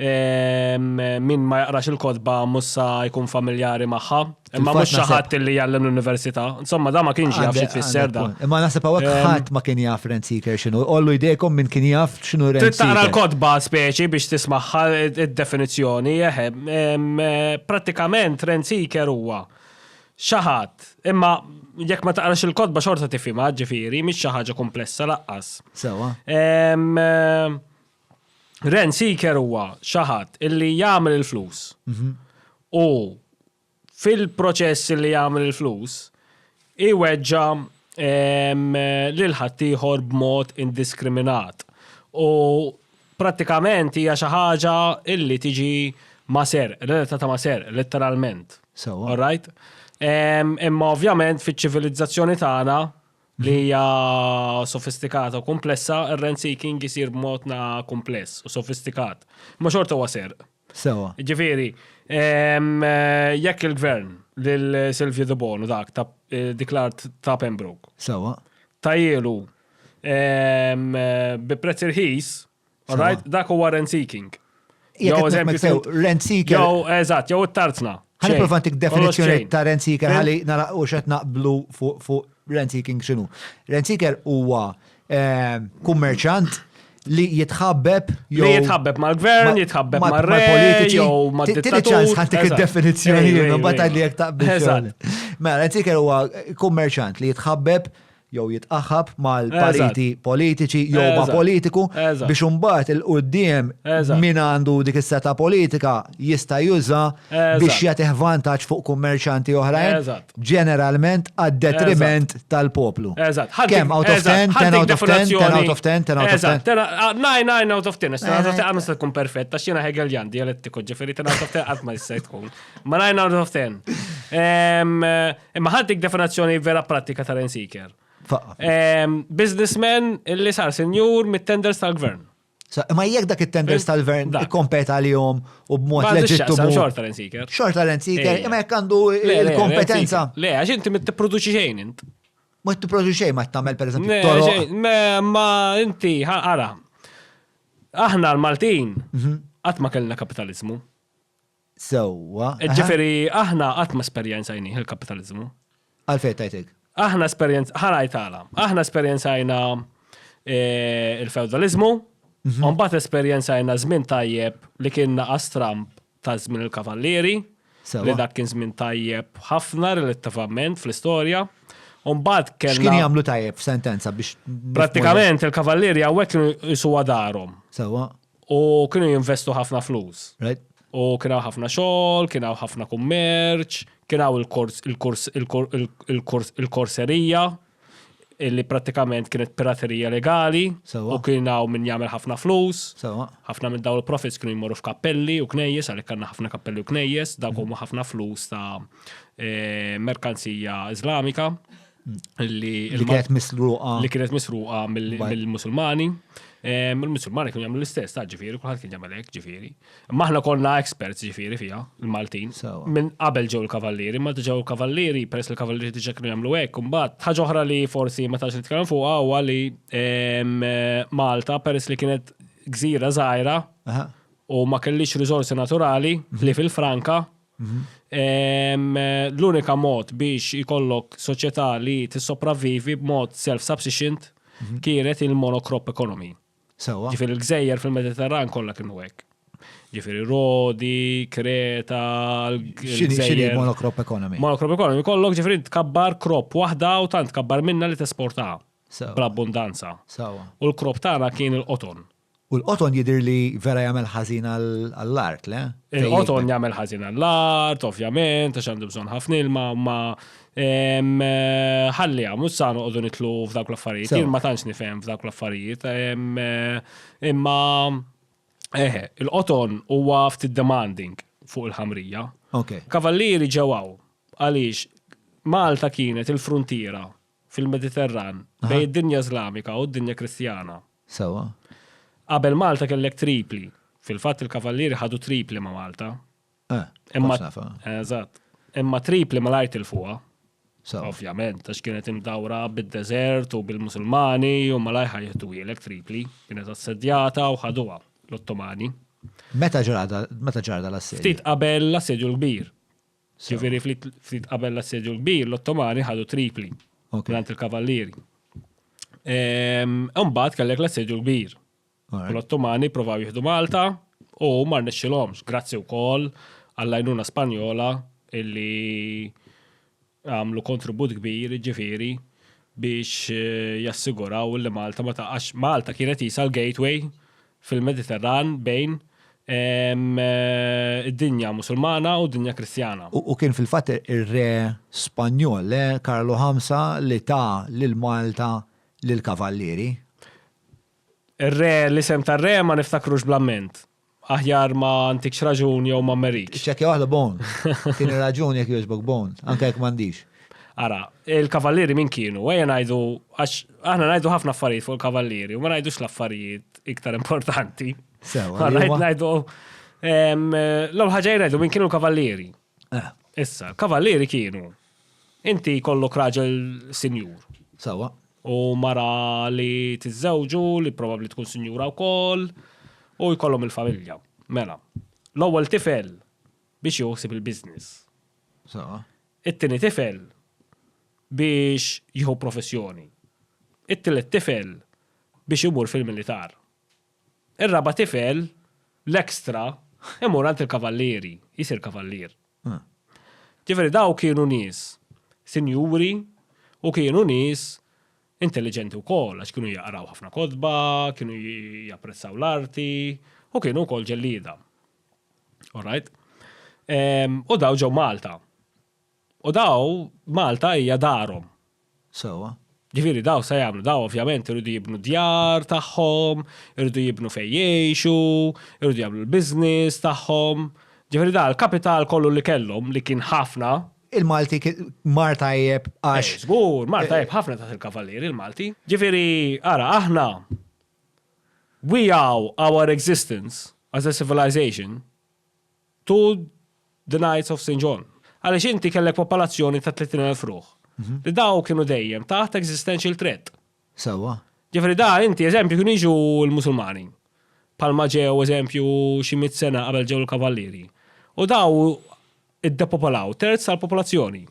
C: min ma jaqrax il-kodba mussa jkun familjari magħha, imma mhux xi ħadd li jgħallem l-università. Insomma, da ma kienx jaf xi tfisser da.
A: Imma naħseb hawnhekk ħadd ma kien jaf rent seeker x'inhu. Ollu jdejkom min kien jaf x'inhu rent seeker.
C: Tara l-kodba speċi biex tismaħħa id-definizzjoni, prattikament rent seeker huwa xi ħadd, imma jekk ma taqrax il-kodba xorta tifhimha, ġifieri mhix xi ħaġa komplessa laqqas.
A: Sewa.
C: Rent seeker huwa xi ħadd illi jagħmel il-flus. U fil-proċess li jagħmel il-flus iweġġa lil ħaddieħor b'mod indiskriminat. U prattikament hija xi ħaġa illi tiġi ma' serq, relatata ma' serq, letteralment.
A: Sewa.
C: All right? Imma ovvjament fiċ-ċivilizzazzjoni tagħna li hija sofistikata u komplessa, ir-rent seeking isir b'modna kompless u sofistikat. Ma xorta huwa serq.
A: Sewa.
C: Ġifieri, jekk il-gvern lil Silvio De Bono dak diklart ta' Pembroke.
A: Sewa.
C: Tajjelu bi prezz irħis, all right, dak huwa rent seeking.
A: Rent seeker.
C: Jew eżatt, jew it-tarzna.
A: Ħalli provantik definizzjoni ta' rent seeker ħalli naraqu x'qed naqblu fuq rent seeking x'inhu. Rent seeker huwa kummerċant li jitħabbeb
C: mal-gvern, jitħabbeb mal-re, jew mad-dittatur.
A: Tiċċans ħantik id-definizzjoni mbagħad li jekk taqbel. Mela, rent seeker huwa kummerċant li jitħabbeb jew jitqaħħab mal-partiti politiċi jew ma' politiku biex imbagħad il-quddiem min għandu dik is-seta politika jista' juża biex jagħtih vantaġġ fuq kummerċanti oħrajn ġeneralment għad-detriment tal-poplu. Kemm out of 10, 10 out of 10, 10 out of 10, 10 out of 10.
C: 9 out of 10, 10 out of 10 għamma se tkun perfetta, x'jiena Hegeljan dialettiku ġifieri 10 out of 10 qatt ma jista' tkun. Ma 9 out of 10. Imma ħaddik definizzjoni vera prattika ta' rent seeker. Businessman illi sar senjur mit-tenders tal-gvern.
A: Ma jekk dak it-tenders tal-gvern ikkompeta għalihom u b'mod leġittimu.
C: Xorta rent seeker.
A: Xorta rent seeker, imma jekk għandu il-kompetenza.
C: Le, għax inti mittipproduċi xejn int.
A: Ma tipproduċi xejn ma tagħmel pereżempju toroq.
C: Ma inti ara. Aħna l-Maltin, qatt ma kellna kapitalizmu.
A: Sewwa.
C: Ġifieri aħna qatt ma esperjenzajni il-kapitalizmu.
A: Għalfejn tajtek.
C: Aħna esperjenzajna il-feudalizmu, un bat esperjenzajna żmien tajjeb li kien naqas Trump ta' żmien il-kavallieri, li dak kien żmien tajjeb ħafna relattivament fl-istorja. Mbagħad kellna.
A: X'kien jagħmlu tajjeb f'sentenza biex.
C: Prattikament il-kavallieri hawnhekk kienu jsuwa darhom.
A: Sewwa.
C: U kienu jinvestu ħafna flus.
A: Right.
C: U kien hawn ħafna xogħol, kien hawn ħafna kummerċ, kien hawn il-korserija, illi prattikament kienet piraterija legali, u kien hawn min jagħmel ħafna flus. Ħafna minn dawn il-profits kienu jmorru f'kappelli u knejjes, għalhekk għandna ħafna kappelli u knejjes, dawk huma ħafna flus ta' merkanzija Iżlamika. Li
A: kienet misruqa.
C: Li kienet misruqa mill-Musulmani. Il-Musulmani kienu jagħmlu l-istess, ta' ġifieri, kulħadd kien jagħmel hekk ġifieri. Imma aħna konna experts ġifieri fiha, il-Maltin. Minn qabel ġew il-kavallieri, ma ġew il-kavallieri, peress il-kavallieri diġà kienu jagħmlu hekk, imbagħad ħaġa oħra li forsi ma tax nitkellem fuqha huwa li Malta peress li kienet gżira żgħira u ma kellix riżorsi naturali li fil-Franka. L-unika mod biex ikollok soċjetà li tissopravvivi b'mod self-sufficient kienet il-monocrop economy. Ġifieri il-Gżejjer fil-Mediterran kollha kienu hekk. Ġifieri Rodi, Kreta,
A: X'inhi monocrop economy?
C: Monocrop economy kollok ġifieri tkabbar crop waħda u tant tkabbar minnha li tesportaha bl-abbundanza. U l-crop tagħna kien il-qoton.
A: U l-qoton jidir li vera jagħmel ħażin għall-art, le?
C: Il-qoton jagħmel ħażin għall-art, ovvjament, għax għandu bżonn ħafna ilma, ma ħallija, mhux sa noqogħdu nitlu f'dawk l-affarijiet, jien ma tantx nifhem f'dawk l-affarijiet, imma il-qoton huwa ftit demanding fuq il-ħamrija. Kavallieri ġewwaw għaliex Malta kienet il-fruntiera fil-Mediterran bejn id-dinja Iżlamika u d-dinja Kristjana. Qabel Malta kellek tripli. Fil-fatt il-kavallieri ħadu tripli ma' Malta. Eżatt. Imma tripli ma lajt il-fuqa. Ovvjament, għax kienet imdawra bid-deżert u bil-Musulmani u ma lajħa jihdu jilek tripli. Kienet assedjata u ħaduha l-Ottomani.
A: Meta ġarda l-assedju?
C: Ftit qabel l-assedju l-kbir. Ġifieri ftit qabel l-assedju l-kbir, l-Ottomani ħadu tripli. Durant il-kavallieri. Imbagħad kellek l-assedju l-kbir. L-Ottomani provaw jieħdu Malta u ma rnexxilhomx, grazzi wkoll għall-għajnuna Spanjola illi għamlu kontribut kbir ġifieri biex jassiguraw li Malta ma taqax. Malta kienet isa l-gateway fil-Mediterran bejn id-dinja Musulmana u d-dinja Kristjana.
A: U kien fil-fatt ir-re Spanjol, Karlo V, li ta' lil Malta lil kavallieri.
C: Ir-re l-isem tar-re ma niftakrux bl-amment. Aħjar ma antikx raġun jew ma merik.
A: Ċekja waħda bon. Kien raġun jekk jogħġbok bon, anke jekk m'għandix.
C: Ara, il-kavallieri min kienu? Ejja ngħidu għax aħna ngħidu ħafna affarijiet fuq il-kavallieri u ma ngħidux l-affarijiet iktar importanti. Ngħidu l-ewwel ħaġa ngħidu min kienu l-kavallieri. Issa, l-kavallieri kienu inti kollok raġel sinjur.
A: Sewwa.
C: U mara li tiżżewġu li probabbli tkun sinjura wkoll. U jkollhom il-familja. Mela, l-ewwel tifel biex joħsib il-business. It-tieni tifel biex jieħu professjoni. It-tielet tifel biex imur fil-militar. Ir-raba' tifel l-ekstra imur għand il-kavallieri, jisir kavallier. Ġifieri daw kienu nies sinjuri u kienu nies intelligenti wkoll għax kienu jaqraw ħafna kodba, kienu japprezzaw l-arti u kienu wkoll ġellieda. Alright? U daw ġew Malta. U daw Malta hija darhom. Ġifieri daw se jagħmlu, daw ovvjament iridu jibnu djar tagħhom, iridu jibnu fejn jgħixu, iridu jagħmlu l-business tagħhom. Ġifieri da l-kapital kollu li kellhom li kien ħafna.
A: Il-Malti Marta jeb għax.
C: Żgur, Marta jeb ħafna ta' il-kavallieri il-Malti. Ġifieri, ara, aħna we owe our existence as a civilization to the Knights of St. John. Għaliex inti kellek popolazzjoni ta' 30,000 ruħ. Li daw kienu dejjem taħt existential threat.
A: Sewwa.
C: Ġifieri da inti eżempju kienu jiġu l-Musulmani. palma ġew eżempju xi 100 sena qabel ġew il-kavallieri. U daw iddepopolaw terz tal-popolazzjoni.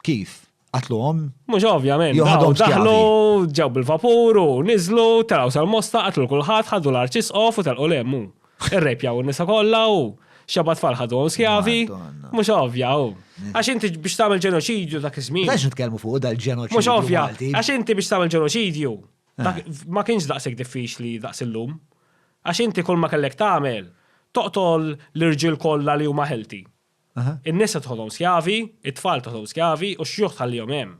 A: Kif? Qatluhom?
C: Mhux ovvjament,
A: Jew
C: daw
A: ħadhom
C: daħlu
A: skjavi.
C: ġew bil-vapur u niżlu taraw sal-mosta qatlu kulħadd ħadu l-arċisqof u telqu lemmu. Irrepjaw in-nisa kollha u xabat tfal ħadhom skjavi.
A: Madonna.
C: Mhux ovvja u. Għax inti biex tagħmel ġenoċidju dak iż-żmien.
A: Għax nitkellmu fuq dal-ġenoċidju.
C: Mhux ovvja,
A: Malti.
C: għax inti biex tagħmel ġenoċidju. Ma kienx daqshekk diffiċli daqs illum. Għax inti kull ma kellek tagħmel toqtol l-irġiel kollha li huma ħelti.
A: Aha.
C: In-nisa tħodhom skjavi, it-tfal tħodhom skjavi u x-xjuħ tħallihom hemm.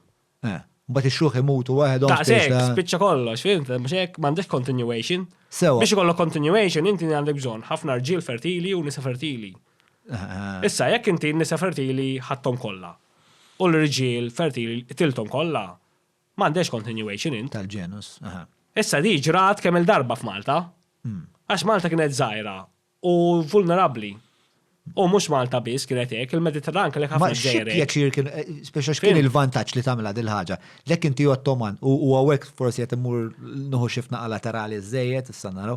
A: Mbagħad ix-xjuħ imutu waħedhom
C: Daqshekk, spiċċa kollox, fimt, mhux hekk m'għandek continuation.
A: Sewa.
C: Biex ikollok continuation inti għandek bżonn ħafna rġiel fertili u nisa fertili. Issa jekk inti n-nisa fertili ħadthom kollha. U l-irġiel fertili tilthom kollha. M'għandekx continuation int.
A: Tal-ġenus. Aha.
C: Issa di ġrat kemm il-darba f'Malta. Għax Malta kienet żgħira u vulnerabbli. U mhux Malta biss kienet hekk, il-Mediterran kellek
A: Ma
C: ħafna
A: xi
C: ġejrek.
A: pjaċir kien, speċa x'kien il-vantaġġ li tagħmilha dil ħaġa. Lek inti Ottoman u hawnhekk forsi qed immur nuħu xi fnaqa laterali żejjed issa naraw.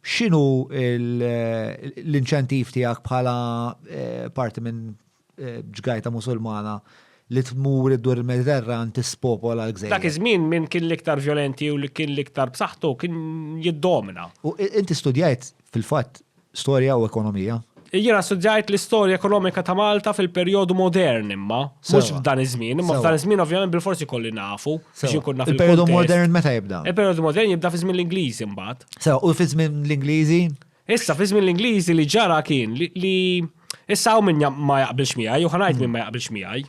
A: X'inhu l-inċentiv tiegħek bħala parti minn ġgajta Musulmana li tmur id-dur il-Mediterran tispopola l-gżejjer?
C: Dak iż-żmien min kien l-iktar violenti u li kien l-iktar b'saħħtu kien jiddomina.
A: U inti studjajt fil-fatt storja u ekonomija?
C: Jiena studjajt l-istorja ekonomika ta' Malta fil-perjodu modern imma, mhux
A: Sewa.
C: f'dan iż-żmien, imma
A: Sewa.
C: f'dan iż-żmien ovvjament bil-forsi kolli nafu biex inkun naf
A: Il-periodu
C: il-kuntest.
A: modern meta jibda?
C: Il-perjodu modern jibda fi żmien l-Ingliżi mbagħad.
A: Sewa, u fi żmien l-Ingliżi?
C: Issa fi żmien l-Ingliżi li ġara kien li issa hawn min ma jaqbilx miegħi, u ħanajt min ma jaqbilx miegħi,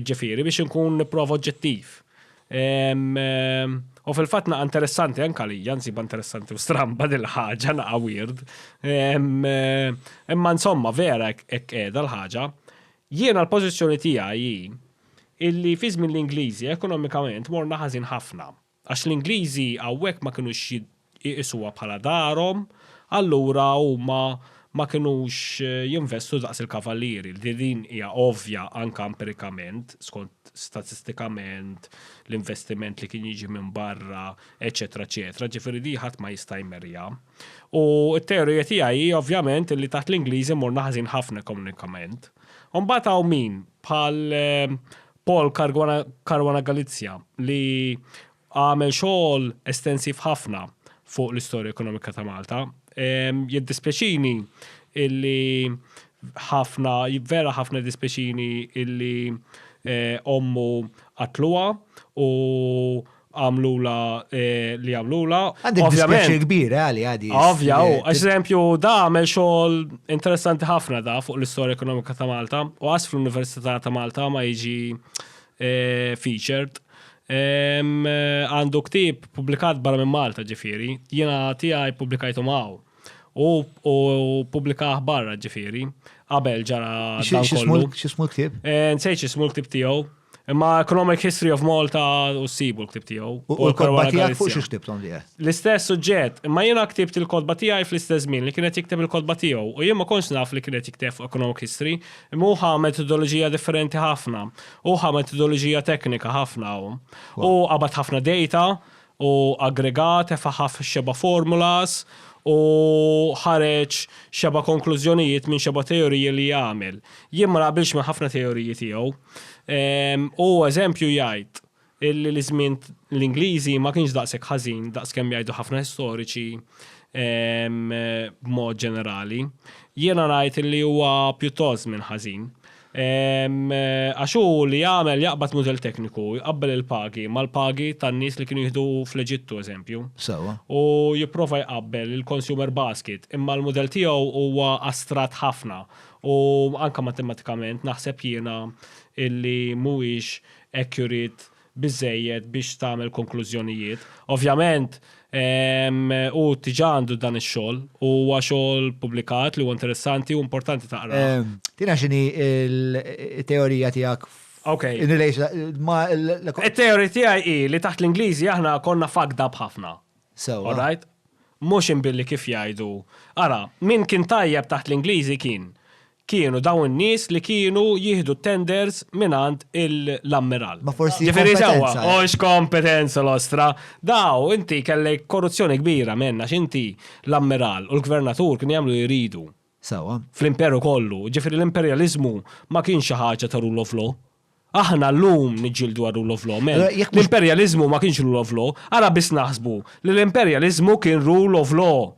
C: ġifieri biex inkun nipprova oġġettiv. U fil-fatt naqa interessanti anka li jansiba interessanti u stramba dil-ħaġa naqa weird. Imma insomma vera hekk qiegħda l-ħaġa. Jiena l-pożizzjoni tiegħi illi fi żmien l-Ingliżi ekonomikament morna ħażin ħafna. Għax l-Ingliżi hawnhekk ma kinux jiqisuha bħala darhom, allura huma ma kinux jinvestu daqs il-kavallieri. Din hija ovvja anka empirikament, skont statistikament, l-investiment li kien jiġi minn barra, eċetera, eċetera. Ġifieri di ħadd ma jista' jmerja. U t-teorija tiegħi ovvjament li taħt l-Ingliżi morna ħażin ħafna ekonomikament. U mbagħad hawn min bħal Paul Caruana Galizia li għamel xogħol estensiv ħafna fuq l-istorja ekonomika ta' Malta. Jiddispjaċini illi vera ħafna dispjaċini illi ommu qatluha u għamlula li għamlula.
A: Għandek dispjaċir kbir għali għadi.
C: Ovvja, eżempju, da għamel xogħol interessanti ħafna da fuq l-istorja ekonomika ta' Malta u għas fl-Università ta' Malta ma jiġi featured. Għandu ktib publikat barra minn Malta ġifieri, jiena tiegħi pubblikajtu maw. U publikaħ barra ġifieri, qabel ġara dan kollu.
A: X'ismu l-ktib?
C: Nsejt x'ismu l-ktib tiegħu. Imma Economic History of Malta u sibu l-ktib tiegħu.
A: U l-kodba tiegħek fuq xi ktibtom li
C: L-istess suġġett, imma jiena ktibt il-kodba tiegħi fl-istess żmien li kienet jikteb il-kodba tiegħu u jien ma kontx naf li kienet jikteb fuq Economic History, imma huha metodoloġija differenti ħafna, huha metodoloġija teknika ħafna u qabad ħafna data u aggregat ħaf xeba formulas u ħareġ xeba konklużjonijiet minn xeba teoriji li jagħmel. Jien ma naqbilx minn ħafna teoriji tiegħu. U eżempju jgħid illi l-żmien l-Ingliżi ma kienx daqshekk ħażin daqskemm jgħidu ħafna storiċi b'mod ġenerali. Jiena ngħid illi huwa pjuttost minn ħażin. Għax hu li jagħmel jaqbad mudell tekniku, jqabbel il-pagi mal-pagi tan-nies li kienu jieħdu fl-Eġittu eżempju.
A: Sewa.
C: U jipprova jqabbel il-consumer basket, imma l-mudell tiegħu huwa astrat ħafna u anke matematikament naħseb jiena illi mhuwiex accurate biżejjed biex tagħmel konklużjonijiet. Ovvjament u tiġa għandu dan ix-xogħol u huwa xogħol pubblikat li huwa interessanti u importanti taqra.
A: Tina x'inhi l-teorija tiegħek
C: Okay.
A: in relation ma
C: Il-teorija tiegħi li taħt l-Ingliżi aħna konna fucked up ħafna.
A: sewa.
C: All right? Mhux inbilli kif jgħidu. Ara, min kien tajjeb taħt l-Ingliżi kien kienu dawn in-nies li kienu jieħdu tenders minant l-ammiral.
A: Ma forsi
C: Ġifieri sewwa,
A: kompetenza.
C: ox kompetenza l-ostra. Daw, inti kellek korruzzjoni kbira menna x'inti l-ammiral u l-gvernatur kien jagħmlu jridu
A: Sawa.
C: fl-imperu kollu. Ġifieri l-imperjaliżmu ma kienx xi ħaġa ta' rule of law. Aħna l-lum niġġieldu għal rule of law. Men,
A: Jekk mhux-
C: l-imperjaliżmu ma kienx rule of law. Ara biss naħsbu li l-imperjaliżmu kien rule of law.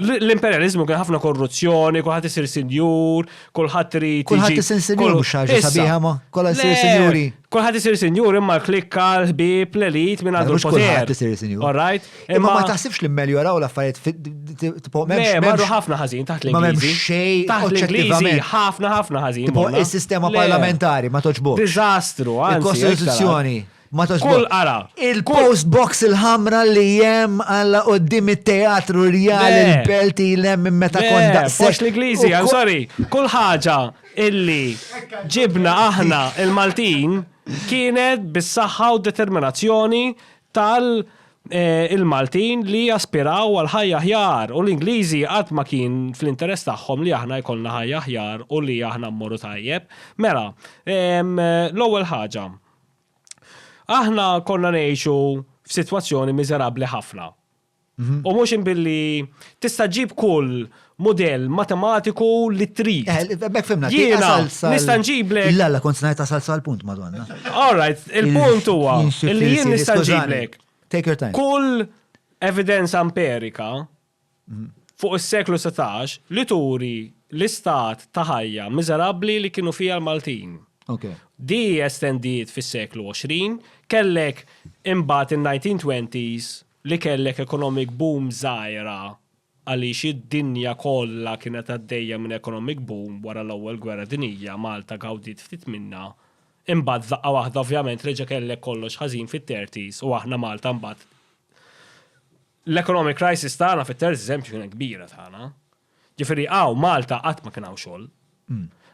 C: L-imperializmu kien ħafna korruzzjoni, kulħadd isir sinjur, kulħadd irid
A: Kulħadd isir sinjur mhux ħaġa sabiħa ma kollha isir sinjuri.
C: Kulħadd isir sinjur imma l-klikka l-ħbieb l-elit minn għandu
A: Mhux kulħadd
C: l-poter.
A: isir sinjur.
C: All right?
A: Imma ma taħsibx li mmeljoraw l-affarijiet tipo
C: Le, marru ħafna ħażin taħt
A: ma m'hemmx
C: l-Ingliżi.
A: xejn
C: Taħt l-Ingliżi
A: oġġettivament.
C: ħafna ħażin.
A: Tipo
C: morna.
A: is-sistema
C: Le,
A: parlamentari ma toġbok.
C: Diżastru, anzi.
A: Il-Kostituzzjoni ma
C: Kull
A: toġbok.
C: ara.
A: Il-post box il-ħamra li jem għalla qoddim il-teatru rjali
C: Le.
A: il-pelti l-em minn meta kon
C: Le,
A: daqsek.
C: post l-Ingliżi, I'm sorry. Kull ħaġa illi ġibna aħna il-Maltin kienet bis-saħħa u determinazzjoni il-Maltin li jaspiraw għal ħajja ħjar u l-Ingliżi qatt ma kien fl-interess tagħhom li aħna jkollna ħajja ħjar u li aħna mmorru tajjeb. Mela, l-ewwel ħaġa. Aħna konna ngħixu f'sitwazzjoni miżerabbli ħafna. U mhux inbilli tista' ġib kull modell matematiku li trid.
A: Bek fimna,
C: Jiena nista' nġiblek.
A: Illa, kont snajt tasal sal-punt, madonna.
C: All right, il-punt huwa li jien nista' nġiblek
A: Take your time.
C: kull evidenza empirika fuq is-seklu 17 li turi l-istat ta' ħajja miżerabbli li kienu fija l-Maltin.
A: Okay.
C: Di estendiet fis-seklu 20, kellek imbagħad in-1920s li kellek economic boom żgħira għaliex id-dinja kollha kienet għaddejja minn economic boom wara l-ewwel gwerra dinjija, Malta gawdiet ftit minnha. Imbagħad daqqa waħda ovvjament reġa' kellek kollox ħażin fit-30s u aħna Malta mbagħad. L-economic crisis tagħna fit-30s eżempju kienet kbira tagħna. Ġifieri Malta qatt ma kien hawn xogħol.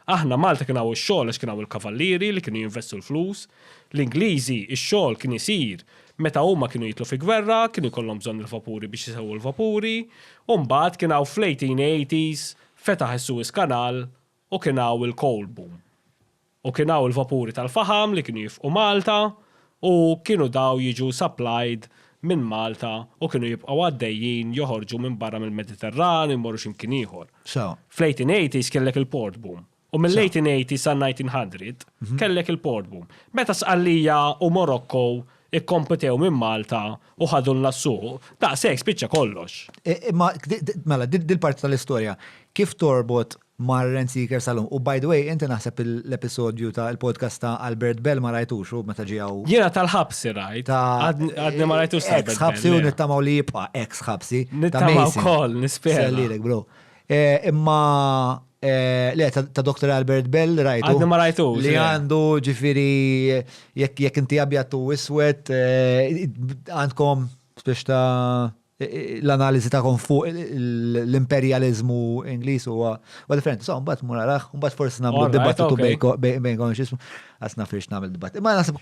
C: Aħna Malta kien hawn ix-xogħol għax kien hawn il-kavallieri li kienu jinvestu l-flus. L-Ingliżi ix-xogħol kien isir meta huma kienu jitlu fi gwerra, kienu jkollhom bżonn il-vapuri biex isewwu l-vapuri, u mbagħad kien hawn fl-1880s fetaħ is-Suez Kanal u kien hawn il-coal boom. U kien hawn il-vapuri tal-faħam li kienu jifqu Malta u kienu daw jiġu supplied minn Malta u kienu jibqgħu għaddejjin joħorġu minn barra mill-Mediterran imorru x'imkien ieħor.
A: So,
C: Fl-1880s kellek il-port boom. U mill-1880s sa' 1900 kellek il-port boom. Meta Sqallija u Morocco ikkompetew minn Malta u ħadulna s-suq, daqshekk spiċċa kollox.
A: imma, mela, dil-parti tal-istoria, kif torbot mar Rent Seekers salum? U by the way, inti naħseb l-episodju ta' il-podcast ta' Albert Bell ma rajtux u meta ġijaw
C: Jiena tal-ħabsi rajt. Għadni ma rajtux
A: ex-ħabsi u nittamaw li jibqa ex-ħabsi.
C: Nittamaw kol, nispera.
A: Sellilek, bro. Imma, le, ta' Dr. Albert Bell rajtu.
C: Għadni ma rajtux,
A: Li
C: le.
A: għandu ġifiri, jekk inti abjattu wiswet, għandkom spiex ta' l-analizi ta' fuq l-imperializmu Ingliż huwa differenti. So, mbagħad mura raħ, mbagħad forsi nagħmlu
C: All right,
A: dibattitu
C: okay.
A: bejn x'ismu, għasna firx nagħmel dibatt. Imma naħseb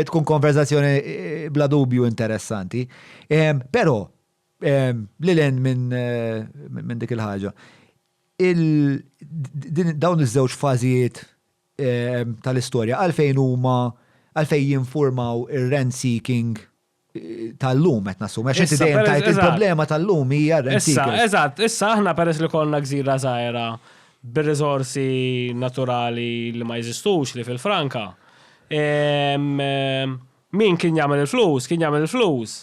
A: tkun konverzazzjoni bla dubju interessanti. Però lilen minn dik il-ħaġa. Dawn iż-żewġ fażijiet tal-istorja għalfejn jinformaw ir-rent seeking tal-lum qed nassum. Għax inti
C: Issa,
A: dejjem tajt
C: eżatt.
A: il-problema tal-lum hija rent
C: Issa,
A: seekers.
C: eżatt, issa aħna peress li konna gżira żgħira bir-riżorsi naturali li ma jeżistux li fil-Franka. Min kien jagħmel il-flus? Kien jagħmel il-flus.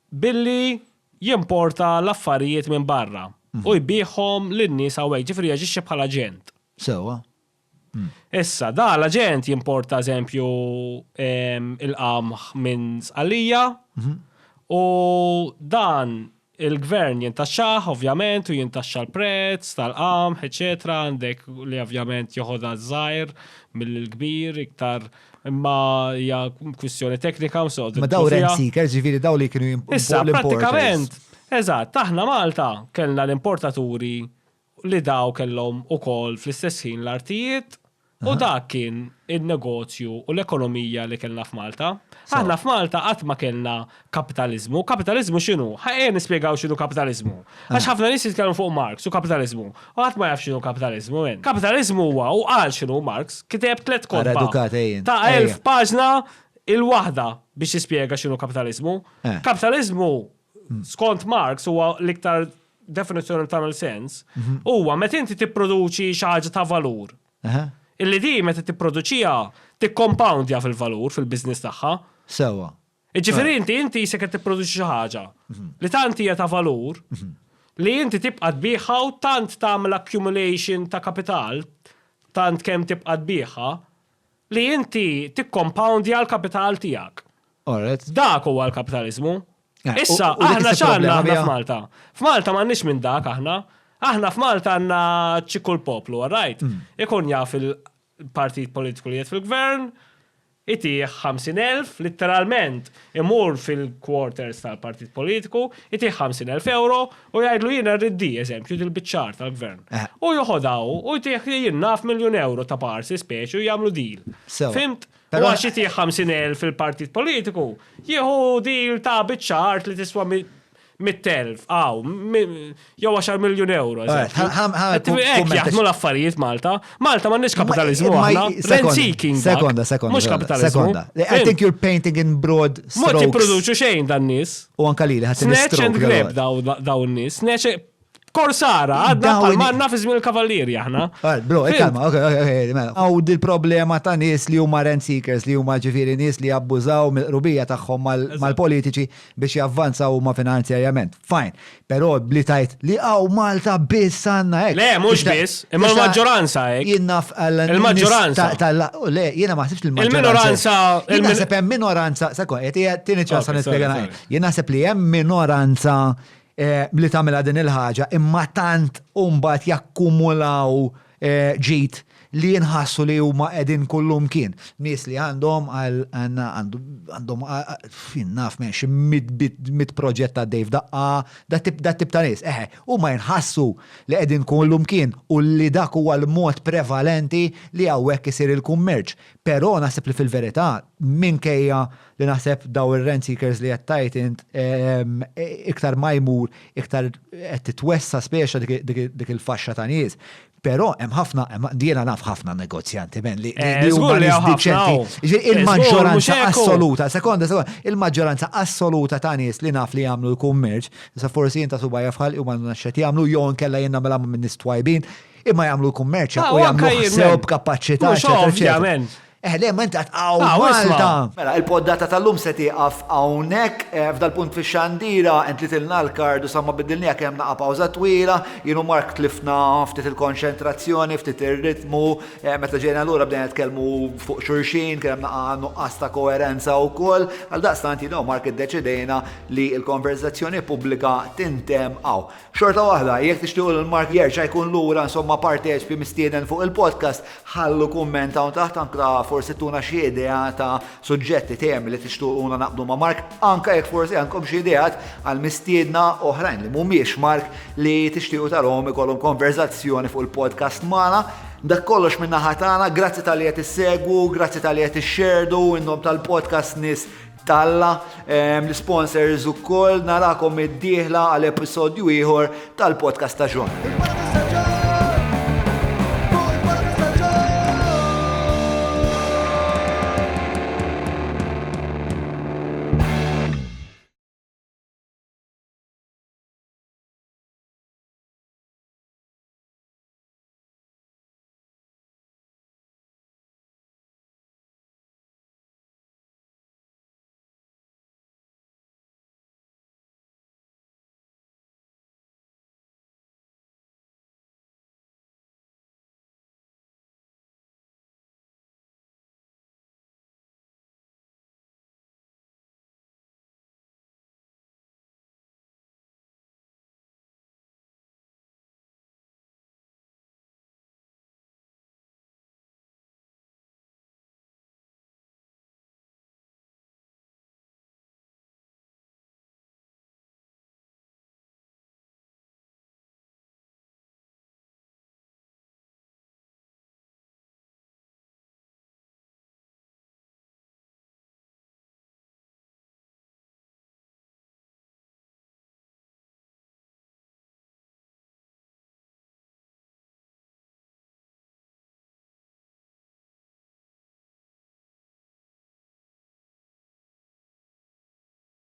C: Billi jimporta l-affarijiet minn barra u jbieħhom lin-nies hawnhekk, ġifieri jaġixxi bħala ġent.
A: Sewa.
C: Issa, da l-aġent jimporta eżempju il-qamħ minn Sqallija u dan il-gvern jintaxxaħ ovvjament u jintaxxa l-prezz tal-qamħ, eċetera, għandek li ovvjament joħodha żgħir mill-kbir iktar imma hija kwistjoni teknika u soqgħod.
A: Ma daw rent seekers ġifieri daw li kienu
C: Issa,
A: l-importers.
C: pratikament, eżatt, aħna Malta kellna l-importaturi li daw kellhom ukoll fl-istess ħin l-artijiet U dak kien il-negozju u l-ekonomija li kellna f'Malta. Aħna f'Malta qatt ma kellna kapitalizmu. Kapitalizmu x'inhu? Ħajja nispjegaw x'inhu kapitalizmu. Għax ħafna nies jitkellmu fuq Marx u kapitalizmu. U qatt ma jaf x'inhu kapitalizmu. Kapitalizmu huwa u qal x'inhu Marx, kiteb 3 kotba ta' 1000 paġna il-waħda biex jispjega x'inhu kapitalizmu. Kapitalizmu skont Marx huwa l-iktar definizzjoni tagħmel sens. Huwa meta inti tipproduċi xi ħaġa ta' valur. Illi di meta tipproduċija tikkompoundja fil-valur fil-business tagħha.
A: Sewa.
C: Iġifieri inti se qed tipproduċi xi ħaġa li tant hija ta' valur li inti tibqa' tbieħha u tant tagħmel accumulation ta' kapital, tant kemm tibqa' tbieħha li inti tikkompoundja l-kapital tiegħek. Dak huwa l-kapitaliżmu. Issa aħna x'għandna aħna f'Malta. F'Malta m'għandniex minn dak aħna. Aħna f'Malta għandna ċikku l-poplu, right? Ikun jaf il-partit politiku li jgħid fil-gvern, itih 50,000, literalment imur fil-quarters tal-partit politiku, itih 50,000 euro u jgħidlu jiena rriddi, eżempju, dil-biċċar tal-gvern. U joħodaw u itih jiena €1,000,000 ta' parsi speċi u jagħmlu deal. Fimt? U għax itih 50,000 fil-partit politiku, jieħu deal ta' biċċar li tiswa 100,000, jew 10 miljun euro. Ek jaħdmu l-affarijiet Malta. Malta m'għandniex kapitalizmu aħna. Rent seeking.
A: Sekonda.
C: Mhux kapitalizmu.
A: I think you're painting in broad strokes.
C: Mod jipproduċu xejn dan nies.
A: U anka lili ħadd
C: Snatch and grab dawn nies. Korsara, għadna palmanna fi żmien il-kavallieri aħna.
A: Bro, kalma, ok. Għaw dil-problema ta' nies li huma rent seekers, li huma ġifieri nies li abbużaw mill-rubija tagħhom mal-politiċi biex javvanzaw huma finanzjarjament. Fine. Però bli tajt li għaw Malta biss għandna hekk.
C: Le, mhux biss, imma l-maġġoranza hekk. Il-maġġoranza.
A: Le, jiena ma ħsibx il-maġġoranza. Jiena naħseb hemm minoranza, sakon, tieni ċansa nispjega. Jiena naħseb li hemm minoranza li tagħmilha din il-ħaġa imma tant umbat jakkumulaw ġid li jinħassu li huma qegħdin kullum kien. Nies li għandhom naf minn xi mit proġett ta' Dave daqqa, dat tip ta' nies. Huma jinħassu li qegħdin kullum kien u li dak huwa l-mod prevalenti li hawnhekk isir il-kummerċ. Però naħseb li fil-verità minkejja li naħseb daw ir-rent seekers li qed tajt iktar ma jmur, iktar qed titwessa speċa dik il-faxxa ta' nies. Però hemm ħafna, diena naf ħafna negozjanti men li huma nies diċenti. Il-maġġoranza assoluta, sekonda, il-maġġoranza assoluta ta' nies li naf li jagħmlu l-kummerċ, sa forsi jinta subajja fħal huma naxxet jagħmlu jew nkella jien nagħmilha minn nies twajbin, imma jagħmlu l-kummerċ u jagħmlu ħsew b'kapaċità. Le, ma inta tqaw Malta. Mela, il-poddata tal-lum se tieqaf hawnhekk f'dal punt fix-xandira entlitilna l-kard u samma biddilnija kemm naqa' pawża twila, jienu Mark tlifna ftit il-konċentrazzjoni, ftit ir-ritmu, meta ġejna lura bdejna nitkellmu fuq xulxin, kemm naqa' nuqqas ta' koerenza wkoll, għal daqstant jienu Mark iddeċidejna li l-konverzazzjoni pubblika tintemm hawn. Xorta waħda, jekk tixtiequ l-Mark jerġa' jkun lura insomma parteċipi mistieden fuq il-podcast, ħallu kumment hawn taħt anke forsi tuna xi idea ta' suġġetti temi li tixtuquna naqbdu ma' Mark, anke jekk forsi għandkom xi ideat għal mistiedna oħrajn li mhumiex Mark li tixtiequ tarhom ikollhom konverzazzjoni fuq il-podcast magħna. Dak kollox minn naħa tagħna, grazzi tal-li qed issegwu, grazzi tal-li qed ixxerdu in-nom tal-podcast nies Talla, l-sponsors ukoll narakom id-dieħla għal episodju ieħor tal-podcast ta' Ġon.